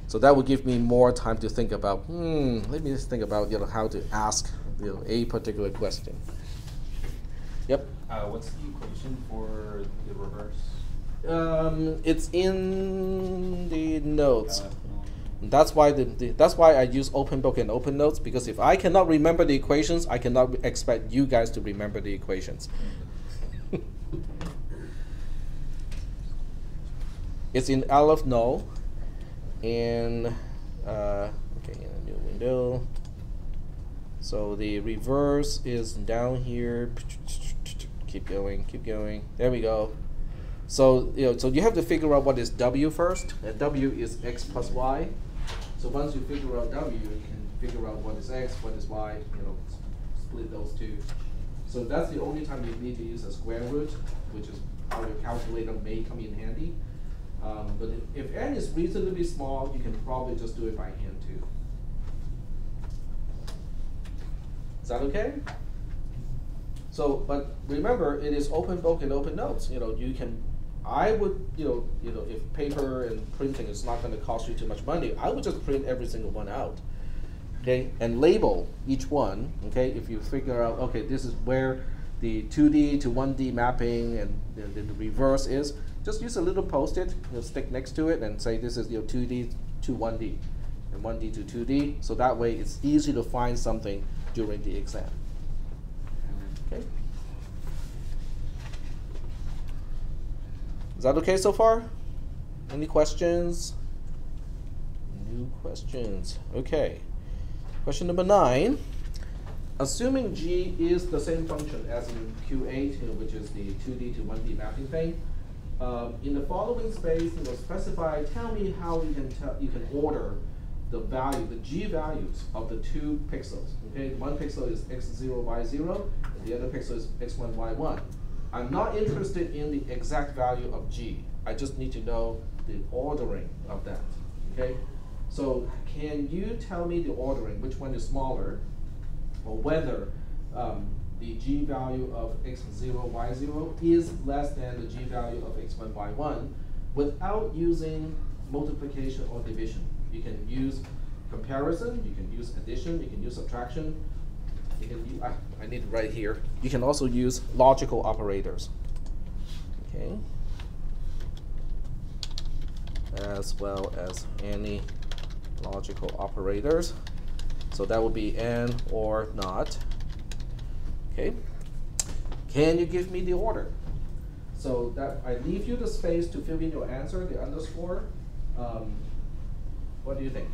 So that would give me more time to think about, let me just think about how to ask a particular question. Yep. What's the equation for the reverse? It's in the notes. That's why that's why I use open book and open notes, because if I cannot remember the equations, I cannot expect you guys to remember the equations. It's in Aleph No, and okay, in a new window. So the reverse is down here. Keep going, keep going. There we go. So so you have to figure out what is W first, and W is X plus Y. So once you figure out W, you can figure out what is X, what is Y. Split those two. So that's the only time you need to use a square root, which is how your calculator may come in handy. But if n is reasonably small, you can probably just do it by hand too. Is that okay? So, but remember, it is open book and open notes. You can. I would, if paper and printing is not going to cost you too much money, I would just print every single one out, okay, and label each one, okay. If you figure out, okay, this is where the 2D to 1D mapping and the reverse is, just use a little post-it, stick next to it, and say this is 2D to 1D, and 1D to 2D. So that way, it's easy to find something during the exam. Okay. Is that okay so far? Any questions? New questions. Okay. Question number 9. Assuming G is the same function as in Q8, which is the 2D to 1D mapping thing, in the following space, specify. Tell me how you can order the value, the G values of the 2 pixels. Okay, one pixel is x0, y0, and the other pixel is x1, y1. I'm not interested in the exact value of G. I just need to know the ordering of that, okay? So can you tell me the ordering, which one is smaller, or whether the G value of x0, y0 is less than the G value of x1, y1 without using multiplication or division? You can use comparison, you can use addition, you can use subtraction. You can use, I need it right here. You can also use logical operators, okay, as well as any logical operators. So that would be and or not. Okay. Can you give me the order? So that I leave you the space to fill in your answer, the underscore. What do you think?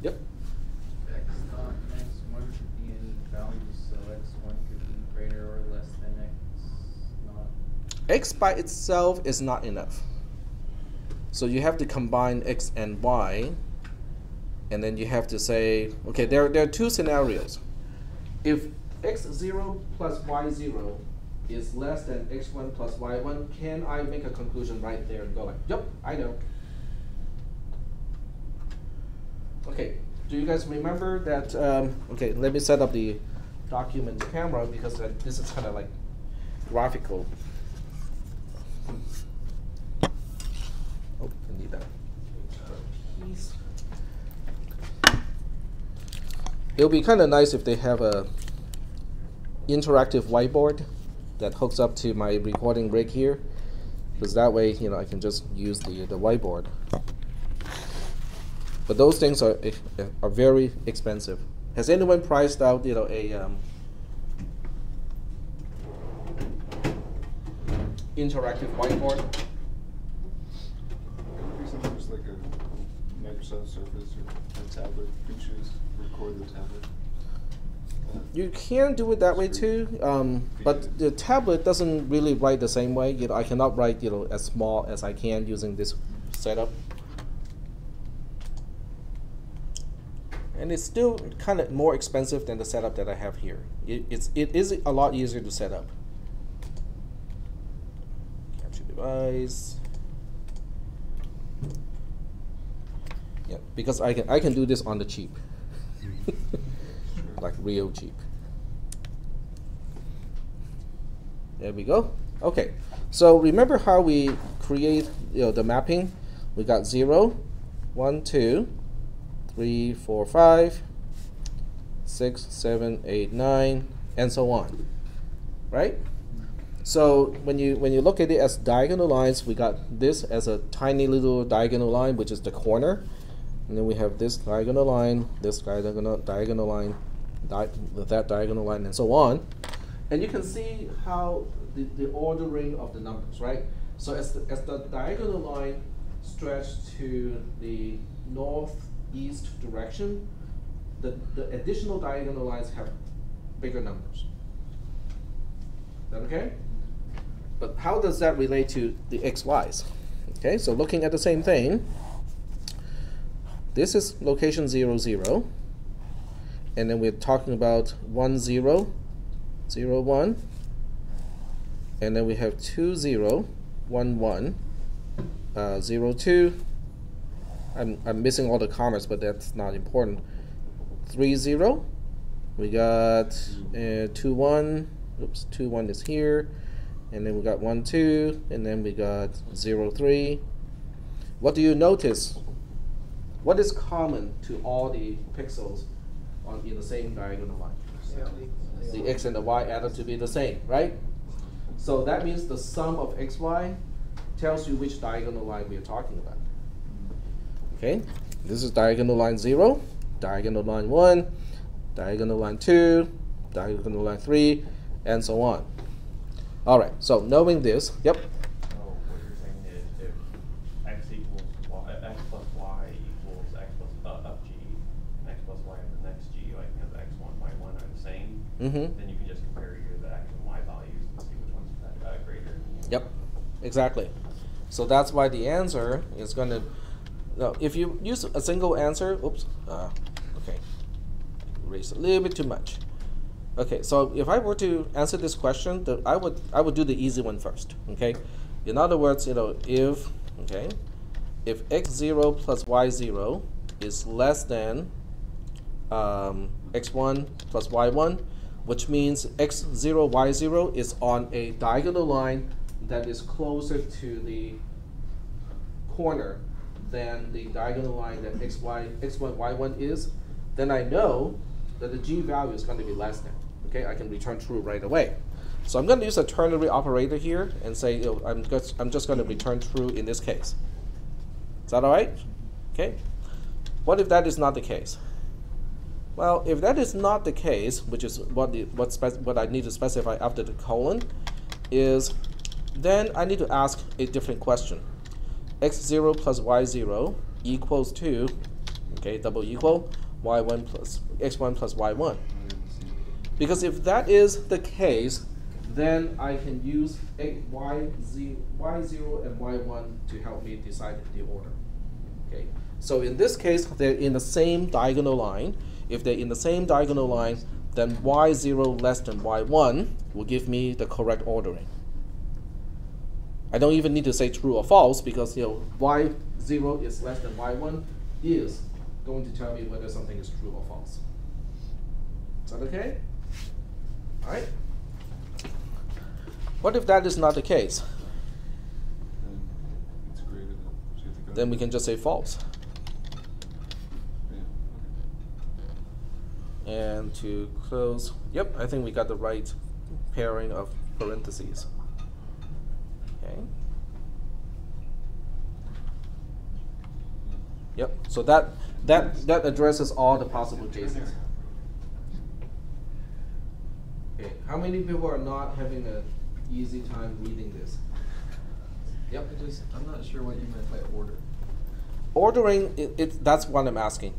Yep. X dot x1 could be any value, so x1 could be greater or less than x naught. X by itself is not enough. So you have to combine x and y, and then you have to say, okay, there are 2 scenarios. If x0 plus y0 is less than x1 plus y1, can I make a conclusion right there and go like, yep, I know. Okay, do you guys remember that, okay, let me set up the document camera because this is kind of like graphical. Oh, I need that. It'll be kind of nice if they have a interactive whiteboard that hooks up to my recording rig here, because that way, I can just use the whiteboard. But those things are very expensive. Has anyone priced out, interactive whiteboard. Maybe something just like a Microsoft Surface or a tablet. You choose record the tablet. You can do it that way too, but the tablet doesn't really write the same way. You know, I cannot write as small as I can using this setup, and it's still kind of more expensive than the setup that I have here. It is a lot easier to set up. Capture device. Yeah, because I can do this on the cheap. Like real cheap. There we go. Okay, so remember how we create the mapping? We got 0, 1, 2, 3, 4, 5, 6, 7, 8, 9, and so on. Right? So when you look at it as diagonal lines, we got this as a tiny little diagonal line, which is the corner, and then we have this diagonal line, this diagonal line, that diagonal line, and so on. And you can see how the ordering of the numbers, right? So as the diagonal line stretches to the northeast direction, the additional diagonal lines have bigger numbers. Is that okay? But how does that relate to the xy's? Okay, so looking at the same thing, this is location 0, 0. And then we're talking about 1, 0, 0, 1. And then we have 2, 0, 1, 1, 0, 2. I'm missing all the commas, but that's not important. 3, 0. We got 2, 1. Oops, 2, 1 is here. And then we got 1, 2. And then we got 0, 3. What do you notice? What is common to all the pixels in the same diagonal line? The x and the y add up to be the same, right? So that means the sum of xy tells you which diagonal line we are talking about. Okay, this is diagonal line 0, diagonal line 1, diagonal line 2, diagonal line 3, and so on. All right, so knowing this, yep. So what you're saying is if x equals y, x plus y equals x plus of g, and x plus y of the next g, like because x1, y1 are the same, then you can just compare the x and y values and see which one's greater. Yep, exactly. So that's why the answer is going to, no, if you use a single answer, oops, okay, erase a little bit too much. Okay, so if I were to answer this question, I would do the easy one first. Okay, in other words, if x0 plus y0 is less than x1 plus y1, which means x0 y0 is on a diagonal line that is closer to the corner than the diagonal line that x1 y1 is, then I know that the g value is going to be less than. Okay, I can return true right away. So I'm going to use a ternary operator here and say I'm just going to return true in this case. Is that all right? Okay. What if that is not the case? Well, if that is not the case, which is what I need to specify after the colon, is then I need to ask a different question. x0 plus y0 equals to, okay, double equal, y1 plus x1 plus y1. Because if that is the case, then I can use y0 and y1 to help me decide the order. Okay. So in this case, they're in the same diagonal line. If they're in the same diagonal line, then y0 less than y1 will give me the correct ordering. I don't even need to say true or false because y0 is less than y1 is going to tell me whether something is true or false. Is that okay? All right. What if that is not the case? It's greater than, so you have to go Then we can just say false. Yeah, And to close, yep, I think we got the right pairing of parentheses. Okay. Yep. So that addresses all the possible cases. Okay. How many people are not having an easy time reading this? Yep. I'm not sure what you meant by order. Ordering, that's what I'm asking.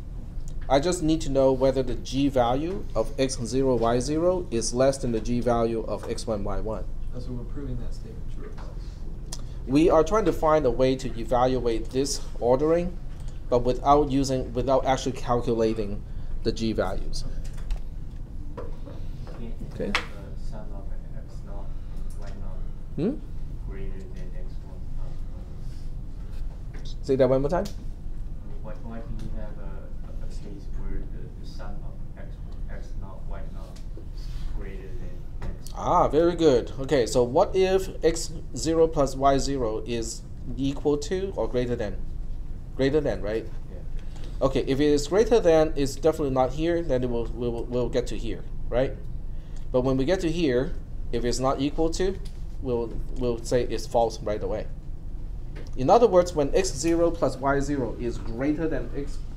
I just need to know whether the g value of x0, y0 is less than the g value of x1, y1. So we're proving that statement true or false. We are trying to find a way to evaluate this ordering, but without actually calculating the g values. Okay. Sum of x naught and y naught greater than x1 plus 1. Say that one more time. Why can you have a case where the sum of x naught, y naught is greater than x? Ah, very good. Okay, so what if x0 plus y0 is equal to or greater than? Greater than, right? Yeah. Okay, if it is greater than, it's definitely not here, then we'll get to here, right? But when we get to here, if it's not equal to, we'll say it's false right away. In other words, when x0 plus y0 is greater than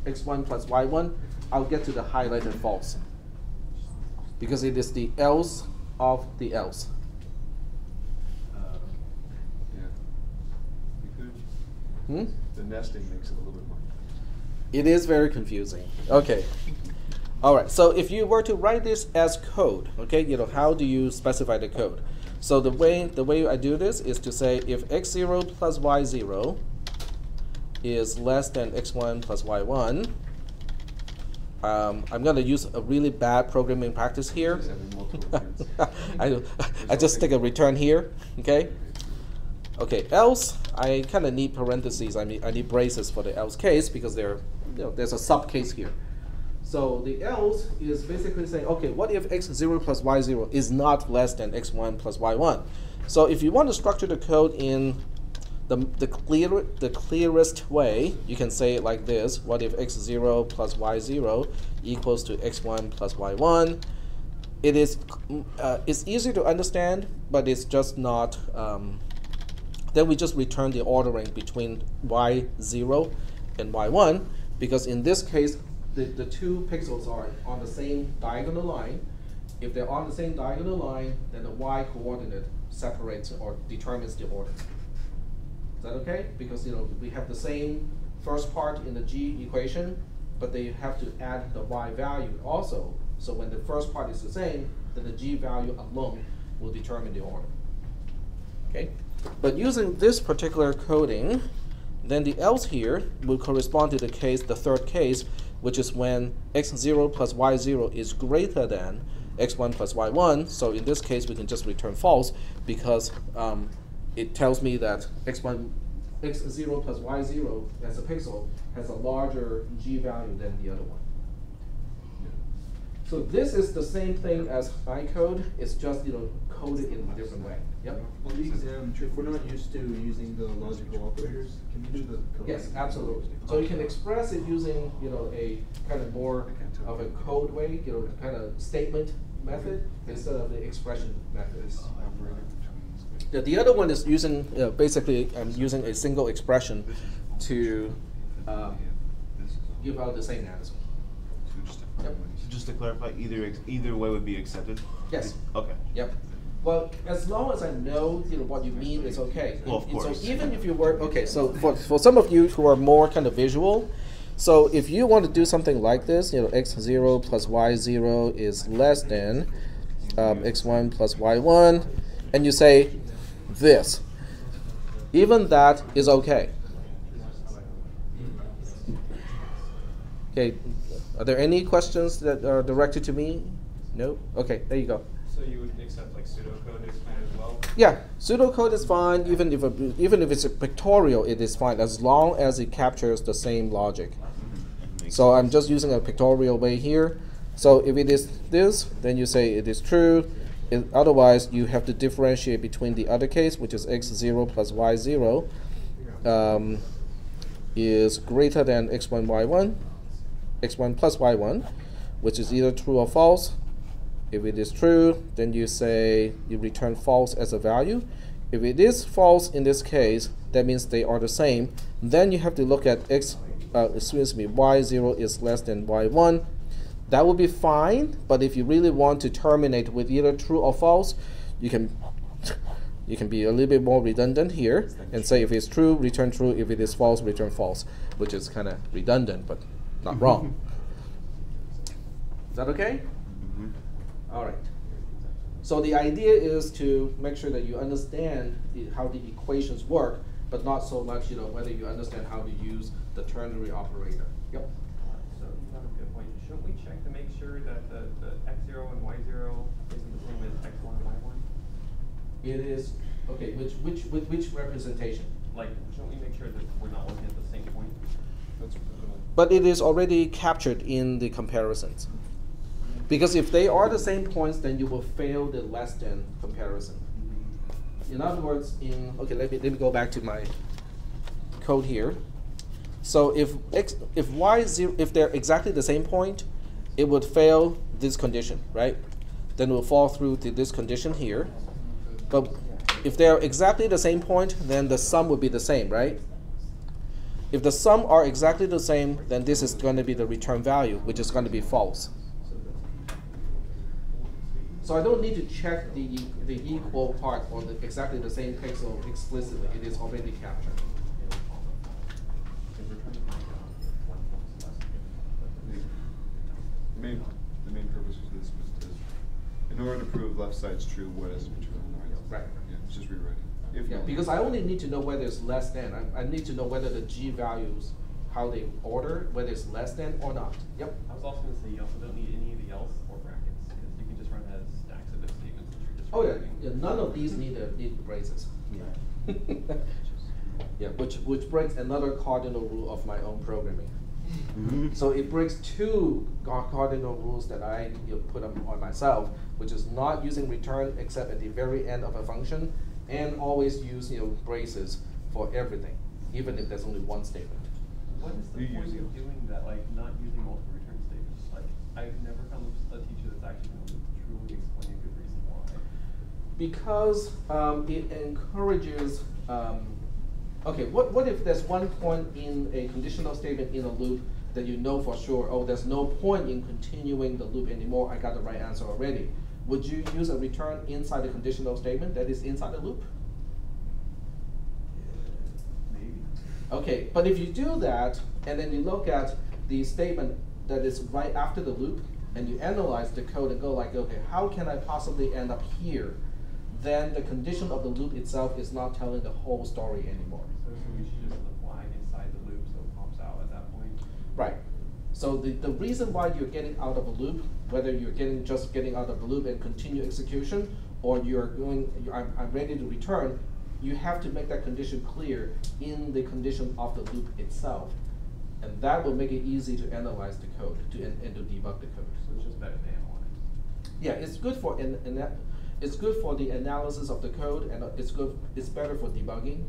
x1 plus y1, I'll get to the highlighted false. Because it is the else of the else. Yeah. You could. The nesting makes it a little bit more. It is very confusing. Okay. All right. So if you were to write this as code, okay, how do you specify the code? So the way I do this is to say if x0 plus y0 is less than x1 plus y1, I'm going to use a really bad programming practice here. I just stick a return here, okay? Okay, else, I kind of need parentheses. I need braces for the else case because there's a sub case here. So the else is basically saying, okay, what if x0 plus y0 is not less than x1 plus y1? So if you want to structure the code in the clearest way, you can say it like this. What if x0 plus y0 equals to x1 plus y1? It's easy to understand, but it's just not. Then we just return the ordering between y0 and y1, because in this case, the two pixels are on the same diagonal line. If they're on the same diagonal line, then the y coordinate separates or determines the order. Is that okay? Because we have the same first part in the g equation, but they have to add the y value also. So when the first part is the same, then the g value alone will determine the order. Okay? But using this particular coding, then the else here will correspond to the third case, which is when x0 plus y0 is greater than x1 plus y1. So in this case, we can just return false because it tells me that x0 plus y0 as a pixel has a larger g value than the other one. So this is the same thing as bytecode. It's just coded in a different way. Yep. On the exam, if we're not used to using the logical operators, can you do the code? Yes, absolutely. So you can express it using a kind of more of a code way, kind of statement method instead of the expression methods. The other one is using basically I'm using a single expression to give out the same answer. Yep. So just to clarify, either way would be accepted? Yes. Okay. Yep. Well, as long as I know what you mean, it's okay. Well, of course. So even if you were so for some of you who are more kind of visual, so if you want to do something like this, x0 plus y0 is less than x1 plus y1, and you say this, even that is okay. Okay. Are there any questions that are directed to me? No? Okay, there you go. So you would accept like pseudocode is fine as well? Yeah, pseudocode is fine. Even if it's a pictorial, it is fine as long as it captures the same logic. So I'm just using a pictorial way here. So if it is this, then you say it is true. Otherwise, you have to differentiate between the other case, which is x0 plus y0 is greater than x1, y1. x1 plus y1, which is either true or false. If it is true, then you return false as a value. If it is false in this case, that means they are the same. Then you have to look at y0 is less than y1. That will be fine, but if you really want to terminate with either true or false, you can You can be a little bit more redundant here and say if it's true, return true. If it is false, return false, which is kind of redundant, but not wrong. Is that okay? All right. So the idea is to make sure that you understand how the equations work, but not so much, whether you understand how to use the ternary operator. Yep. So you have a good point. Shouldn't we check to make sure that the x0 and y0 isn't the same as x1 and y1? It is, okay, which representation? Like, shouldn't we make sure that we're not looking at the same point? But it is already captured in the comparisons. Because if they are the same points, then you will fail the less than comparison. In other words, let me go back to my code here. So if they're exactly the same point, it would fail this condition, right? Then it will fall through to this condition here. But if they're exactly the same point, then the sum would be the same, right? If the sum are exactly the same, then this is going to be the return value, which is going to be false. So I don't need to check the equal part or exactly the same pixel explicitly. It is already captured. The main purpose of this was to, in order to prove left side's true, what is returned? Right. Yeah, it's just rewriting. Because I only need to know whether it's less than. I need to know whether the G values, how they order, whether it's less than or not. Yep. I was also going to say you also don't need any of the else or brackets, because you can just run as stacks of if statements that you're just Yeah, none of these need braces. Yeah. Yeah, which breaks another cardinal rule of my own programming. So it breaks two cardinal rules that I put on myself, which is not using return except at the very end of a function, and always use braces for everything, even if there's only one statement. What is the point of doing that, like not using multiple return statements? Like, I've never come a teacher that's actually going to truly explain a good reason why. Because it encourages, okay, what if there's one point in a conditional statement in a loop that you know for sure, oh, there's no point in continuing the loop anymore, I got the right answer already. Would you use a return inside the conditional statement that is inside the loop? Maybe. Okay, but if you do that, and then you look at the statement that is right after the loop, and you analyze the code and go like, okay, how can I possibly end up here? Then the condition of the loop itself is not telling the whole story anymore. So we should just put the flag inside the loop so it pops out at that point? Right. So the reason why you're getting out of a loop, whether you're just getting out of the loop and continue execution, or I'm ready to return, you have to make that condition clear in the condition of the loop itself. And that will make it easy to analyze the code and to debug the code. So it's just better to analyze. Yeah, it's good for it's good for the analysis of the code, and it's better for debugging,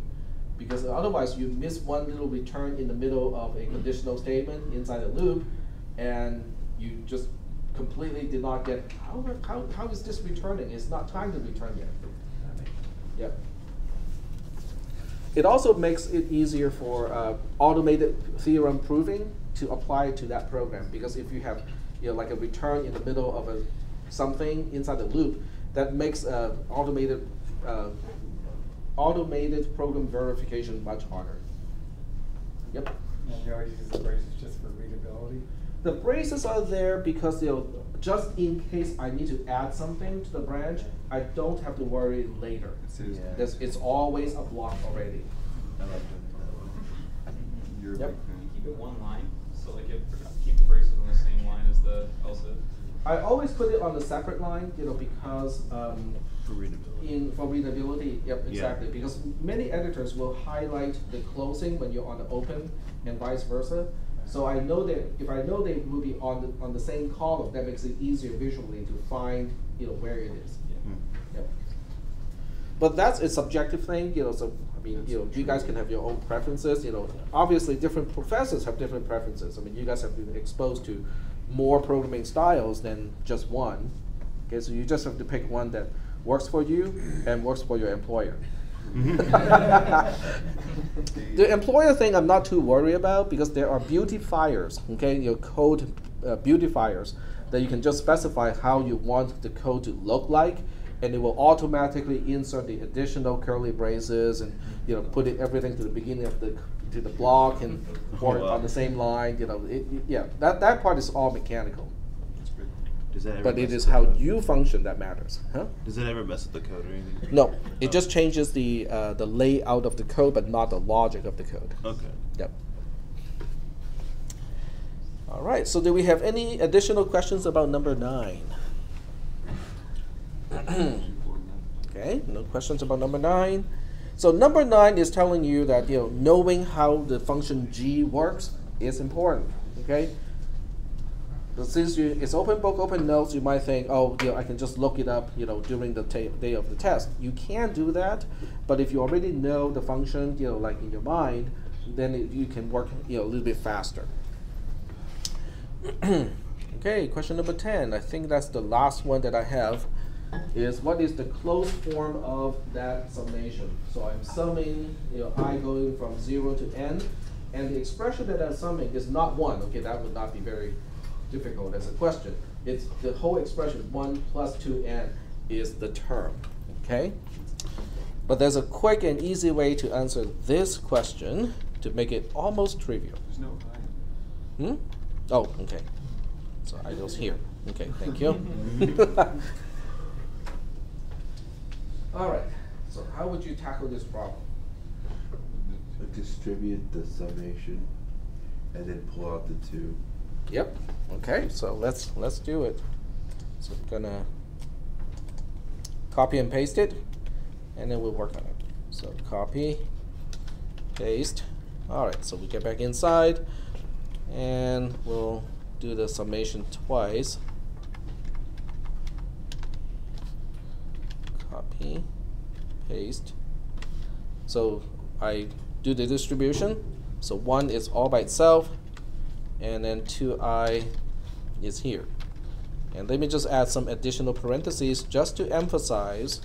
because otherwise you miss one little return in the middle of a conditional statement inside a loop, and you just completely did not get, how is this returning? It's not time to return yet. Yep. It also makes it easier for automated theorem proving to apply to that program, because if you have like a return in the middle of something inside the loop, that makes automated program verification much harder. Yep. And you always use the braces just for readability? The braces are there because just in case I need to add something to the branch, I don't have to worry later. It's always a block already. I like that. You're a big fan. Keep it one line, so like keep the braces on the same line as the else if. I always put it on a separate line, because For readability. for readability, yep, exactly. Yeah. Because many editors will highlight the closing when you're on the open, and vice versa. So I know that if I know they will be on the same column, that makes it easier visually to find where it is. Yep. But that's a subjective thing, So I mean, you guys can have your own preferences. Obviously, different professors have different preferences. I mean, you guys have been exposed to more programming styles than just one. Okay, so you just have to pick one that works for you and works for your employer. The employer thing I'm not too worried about, because there are beautifiers, okay, code beautifiers that you can just specify how you want the code to look like, and it will automatically insert the additional curly braces and put everything to the beginning of the block and or on the same line. Yeah, that part is all mechanical. Does that ever But it mess is with how the code? you function that matters, huh? Does it ever mess with the code or anything? No, it just changes the layout of the code, but not the logic of the code. Okay. Yep. All right. So, do we have any additional questions about number 9? Okay. No questions about number 9. So, number 9 is telling you that knowing how the function g works is important. Okay. But since it's open book, open notes, you might think, oh, I can just look it up, during the day of the test. You can do that, but if you already know the function, like in your mind, then you can work, a little bit faster. Okay, question number 10. I think that's the last one that I have. Is what is the closed form of that summation? So I'm summing, I going from 0 to n, and the expression that I'm summing is not 1. Okay, that would not be very difficult as a question. It's the whole expression 1 plus 2n is the term. Okay, but there's a quick and easy way to answer this question to make it almost trivial. There's no I. Oh, okay. So I goes here. Okay, thank you. All right. So how would you tackle this problem? Distribute the summation and then pull out the 2. Yep. Okay. So let's do it. So I'm gonna copy and paste it, and then we'll work on it. So copy, paste. All right. So we get back inside, and we'll do the summation twice. Copy, paste. So I do the distribution. So 1 is all by itself, and then 2i is here. And let me just add some additional parentheses just to emphasize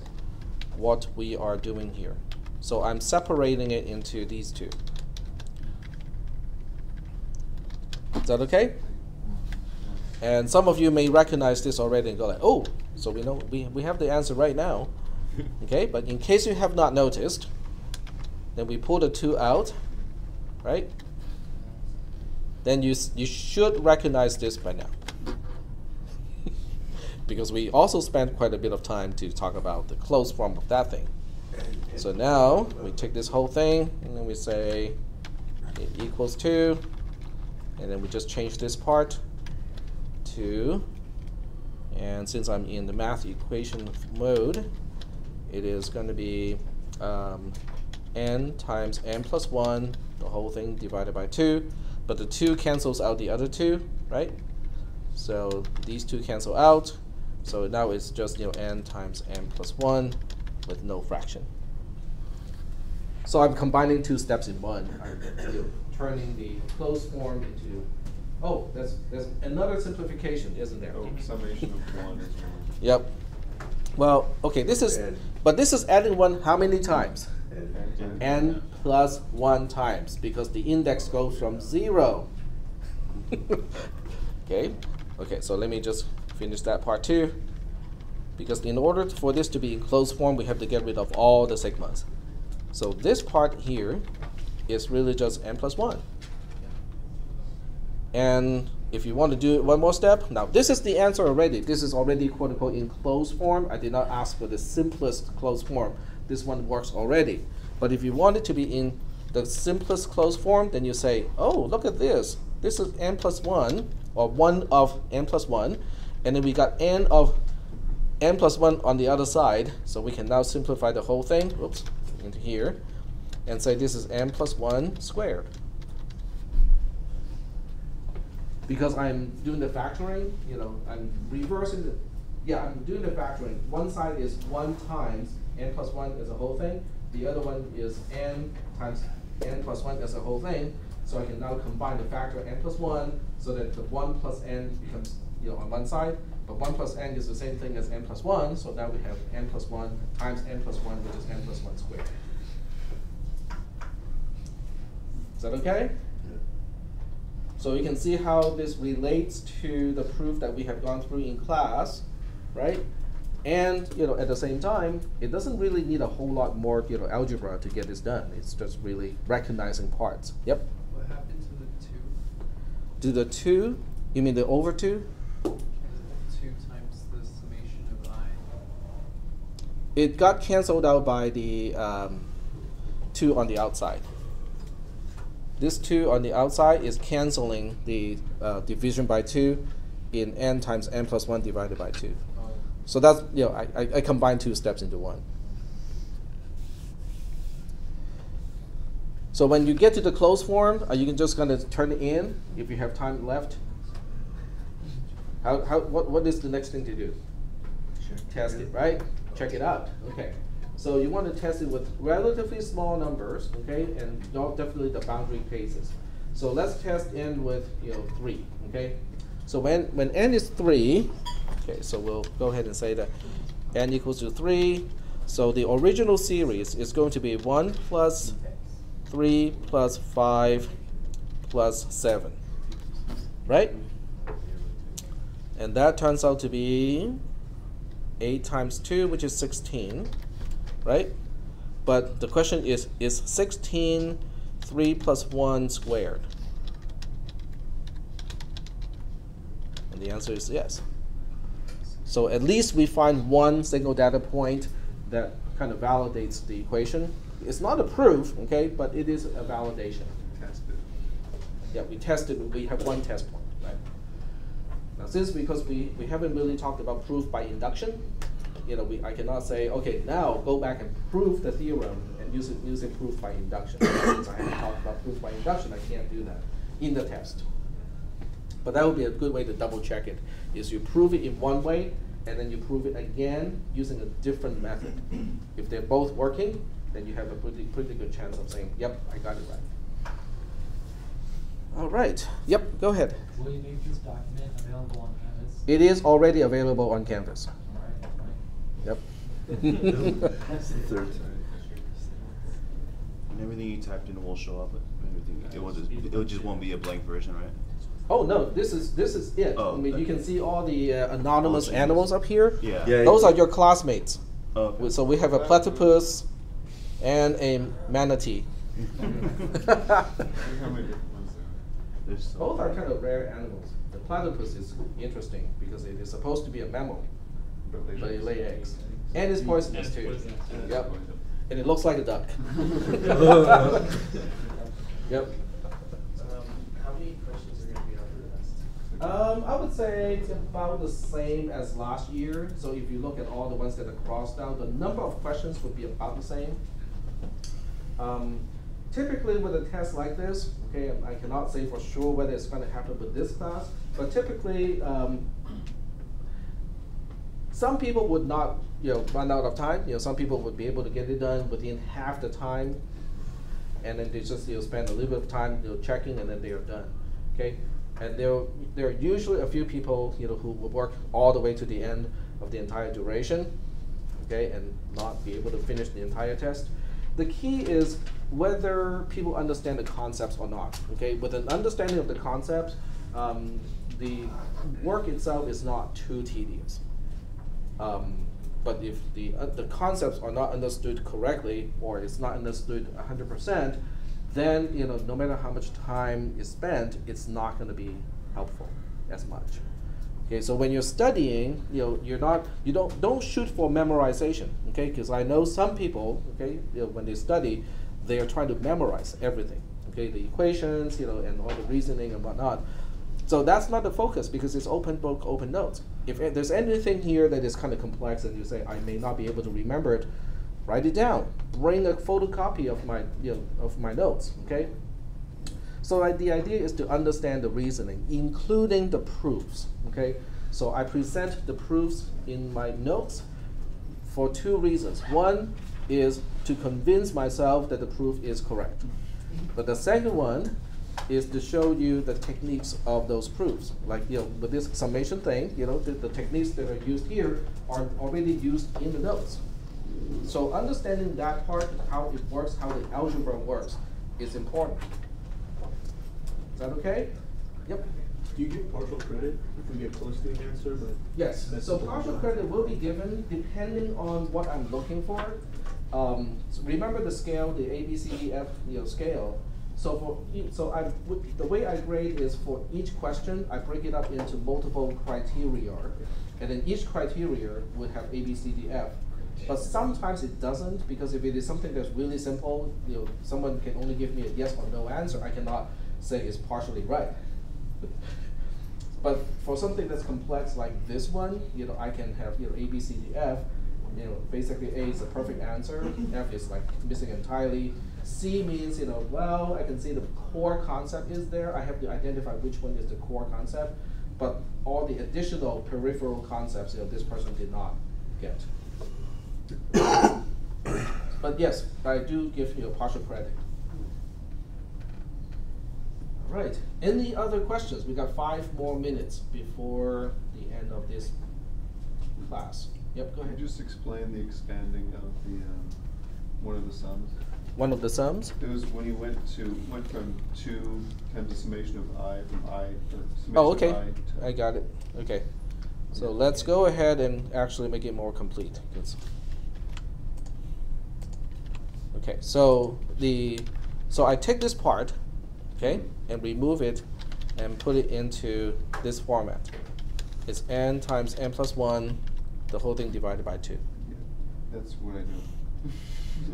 what we are doing here. So I'm separating it into these two. Is that okay? And some of you may recognize this already and go like, oh, so we know we have the answer right now. Okay, but in case you have not noticed, then we pull the 2 out, right? Then you should recognize this by now. Because we also spent quite a bit of time to talk about the closed form of that thing. So now we take this whole thing and then we say it equals 2, and then we just change this part to, and since I'm in the math equation mode, it is going to be n times n plus 1, the whole thing divided by 2, but the 2 cancels out the other 2, right? So these 2 cancel out, so now it's just n times n plus 1 with no fraction. So I'm combining 2 steps in one. I'm turning the closed form into, oh, there's another simplification, isn't there? Oh, summation of 1 is 1. Yep. Well, okay, this is, but this is adding 1 how many times? N plus 1 times, because the index goes from 0. Okay, so let me just finish that part too. Because in order for this to be in closed form, we have to get rid of all the sigmas. So this part here is really just n plus 1. And if you want to do it one more step, now this is the answer already. This is already quote unquote in closed form. I did not ask for the simplest closed form. This one works already. But if you want it to be in the simplest closed form, then you say, oh, look at this. This is n plus 1, or 1 of n plus 1. And then we got n of n plus 1 on the other side. So we can now simplify the whole thing, oops, into here, and say this is n plus 1 squared. Because I'm doing the factoring, I'm reversing the, I'm doing the factoring. One side is 1 times n plus 1 as a whole thing. The other one is n times n plus 1 as a whole thing. So I can now combine the factor n plus 1 so that the 1 plus n becomes on one side. But 1 plus n is the same thing as n plus 1. So now we have n plus 1 times n plus 1, which is n plus 1 squared. Is that okay? So you can see how this relates to the proof that we have gone through in class, right? And at the same time, it doesn't really need a whole lot more algebra to get this done. It's just really recognizing parts. Yep. What happened to the 2? To the 2, you mean the over 2? 2 times the summation of I. It got canceled out by the 2 on the outside. This 2 on the outside is canceling the division by 2 in n times n plus 1 divided by 2. So that's, I combined 2 steps into 1. So when you get to the closed form, you can just kind of turn it in if you have time left. What is the next thing to do? Test it, right? Check it out. Okay. So you want to test it with relatively small numbers, okay, and definitely the boundary cases. So let's test n with 3, okay. So when n is 3, okay, so we'll go ahead and say that n equals to 3. So the original series is going to be 1 plus 3 plus 5 plus 7, right? And that turns out to be 8 times 2, which is 16, right? But the question is 16 3 plus 1 squared? And the answer is yes. So at least we find one single data point that kind of validates the equation. It's not a proof, okay, but it is a validation. Tested. Yeah, we tested, we have one test point, right? Now since because we haven't really talked about proof by induction, I cannot say, okay, now go back and prove the theorem and using proof by induction. Since I haven't talked about proof by induction, I can't do that in the test. But that would be a good way to double check it, is you prove it in one way, and then you prove it again using a different method. If they're both working, then you have a pretty good chance of saying, yep, I got it right. All right, yep, go ahead. Will you make this document available on Canvas? It is already available on Canvas. Yep. That's the third time. And everything you typed in will show up. It just won't be a blank version, right? Oh no, this is it. Oh, I mean, you okay. can see all the anonymous animals up here. Yeah. Those are your classmates. Oh, okay. So we have a platypus and a manatee. How many different ones there? Both are kind of rare animals. The platypus is interesting because it is supposed to be a mammal, but it lay eggs. And it's poisonous too. Yep. And it looks like a duck. Yep. How many questions are going to be on the test? I would say it's about the same as last year. So if you look at all the ones that are crossed out, the number of questions would be about the same. Typically with a test like this, okay, I cannot say for sure whether it's going to happen with this class, but typically some people would not run out of time. Some people would be able to get it done within half the time, and then they just spend a little bit of time checking, and then they are done. Okay, and there are usually a few people who will work all the way to the end of the entire duration, okay, and not be able to finish the entire test. The key is whether people understand the concepts or not. Okay, with an understanding of the concepts, the work itself is not too tedious. But if the concepts are not understood correctly, or it's not understood 100%, then no matter how much time is spent, it's not going to be helpful as much. Okay, so when you're studying, don't shoot for memorization. Okay, because I know some people, okay, when they study, they are trying to memorize everything. Okay, the equations, and all the reasoning and whatnot. So that's not the focus, because it's open book, open notes. If there's anything here that is kind of complex and you say, I may not be able to remember it, write it down. Bring a photocopy of my notes, okay? So the idea is to understand the reasoning, including the proofs, okay? So I present the proofs in my notes for two reasons. One is to convince myself that the proof is correct. But the second one is to show you the techniques of those proofs. Like, with this summation thing, the techniques that are used here are already used in the notes. So understanding that part, how it works, how the algebra works, is important. Is that okay? Yep. Do you get partial credit if we get close to the answer? But yes, so partial credit will be given depending on what I'm looking for. So remember the scale, the A, B, C, D, F, scale. So the way I grade is for each question, I break it up into multiple criteria, and then each criteria would have A, B, C, D, F. But sometimes it doesn't, because if it is something that's really simple, someone can only give me a yes or no answer. I cannot say it's partially right. But for something that's complex like this one, I can have A, B, C, D, F. Basically A is the perfect answer. F is like missing entirely. C means well, I can see the core concept is there. I have to identify which one is the core concept, but all the additional peripheral concepts, this person did not get. But yes, I do give partial credit. All right. Any other questions? We got 5 more minutes before the end of this class. Yep, go ahead. Could you just explain the expanding of the one of the sums? One of the sums? It was when you went from 2 times the summation of I from I, or summation Oh, okay. of I to I got it. Okay. So let's go ahead and actually make it more complete. Okay, so I take this part, okay, and remove it and put it into this format. It's n times n plus 1, the whole thing divided by 2. Yeah, that's what I do.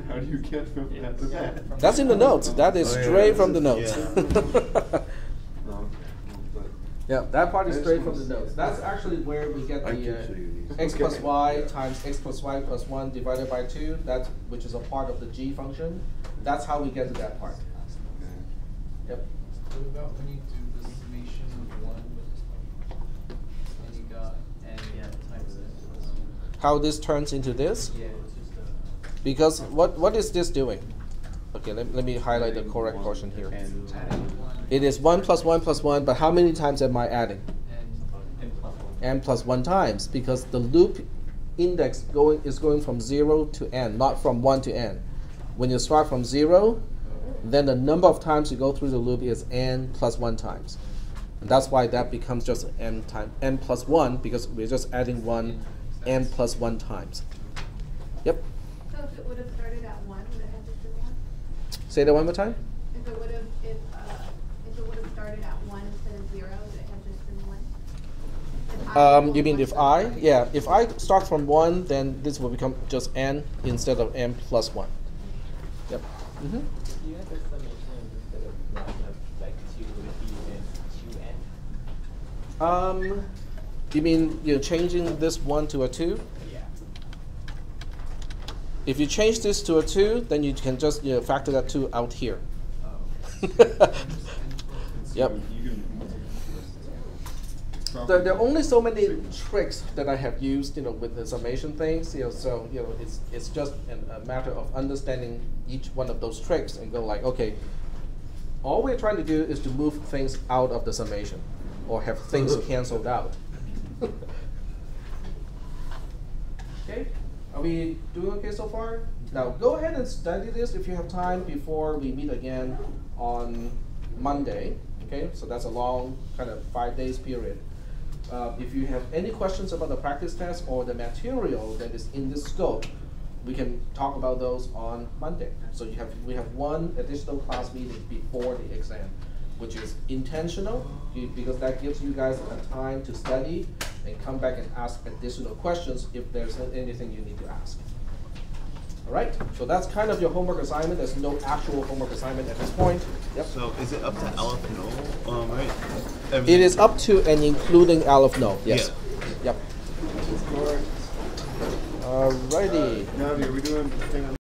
How do you get from that to that? That's in the notes. That is straight from the notes. Yeah, that part is straight from the notes. That's actually where we get the x plus y times x plus y plus 1 divided by 2, which is a part of the g function. That's how we get to that part. Yep. What about when you do the summation of 1 and you got n times this? How this turns into this? Yeah, it's just Because what is this doing? Okay, let me highlight the correct portion here. It is 1 plus 1 plus 1, but how many times am I adding? N plus 1 times, because the loop index is going from 0 to n, not from 1 to n. When you start from 0, then the number of times you go through the loop is n plus 1 times. And that's why that becomes just n plus 1, because we're just adding 1 n plus 1 times. Yep. So if it would have started at 1, would it have just been 1? Say that one more time. If it would have started at 1 instead of 0, would it have just been 1? You mean if I? Yeah, if I start from 1, then this will become just n instead of n plus 1. Yep. Mm-hmm. Do you have a summation instead of 1 of like 2 would be 2n? You mean you're changing this 1 to a 2? Yeah. If you change this to a 2, then you can just factor that 2 out here. Oh. Yep. There are only so many tricks that I have used, with the summation things. So it's just a matter of understanding each one of those tricks and go like, okay, all we're trying to do is to move things out of the summation, or have things canceled out. Okay, are we doing okay so far? Now go ahead and study this if you have time before we meet again on Monday. Okay, so that's a long kind of 5 days period. If you have any questions about the practice test or the material that is in this scope, we can talk about those on Monday. So we have one additional class meeting before the exam, which is intentional, because that gives you guys a time to study and come back and ask additional questions if there's anything you need to ask. All right, so that's kind of your homework assignment. There's no actual homework assignment at this point. Yep. So is it up to Aleph No? Right? It is up to and including Aleph No, yes. Yeah. Yep. Alrighty. Navi, are we doing thing on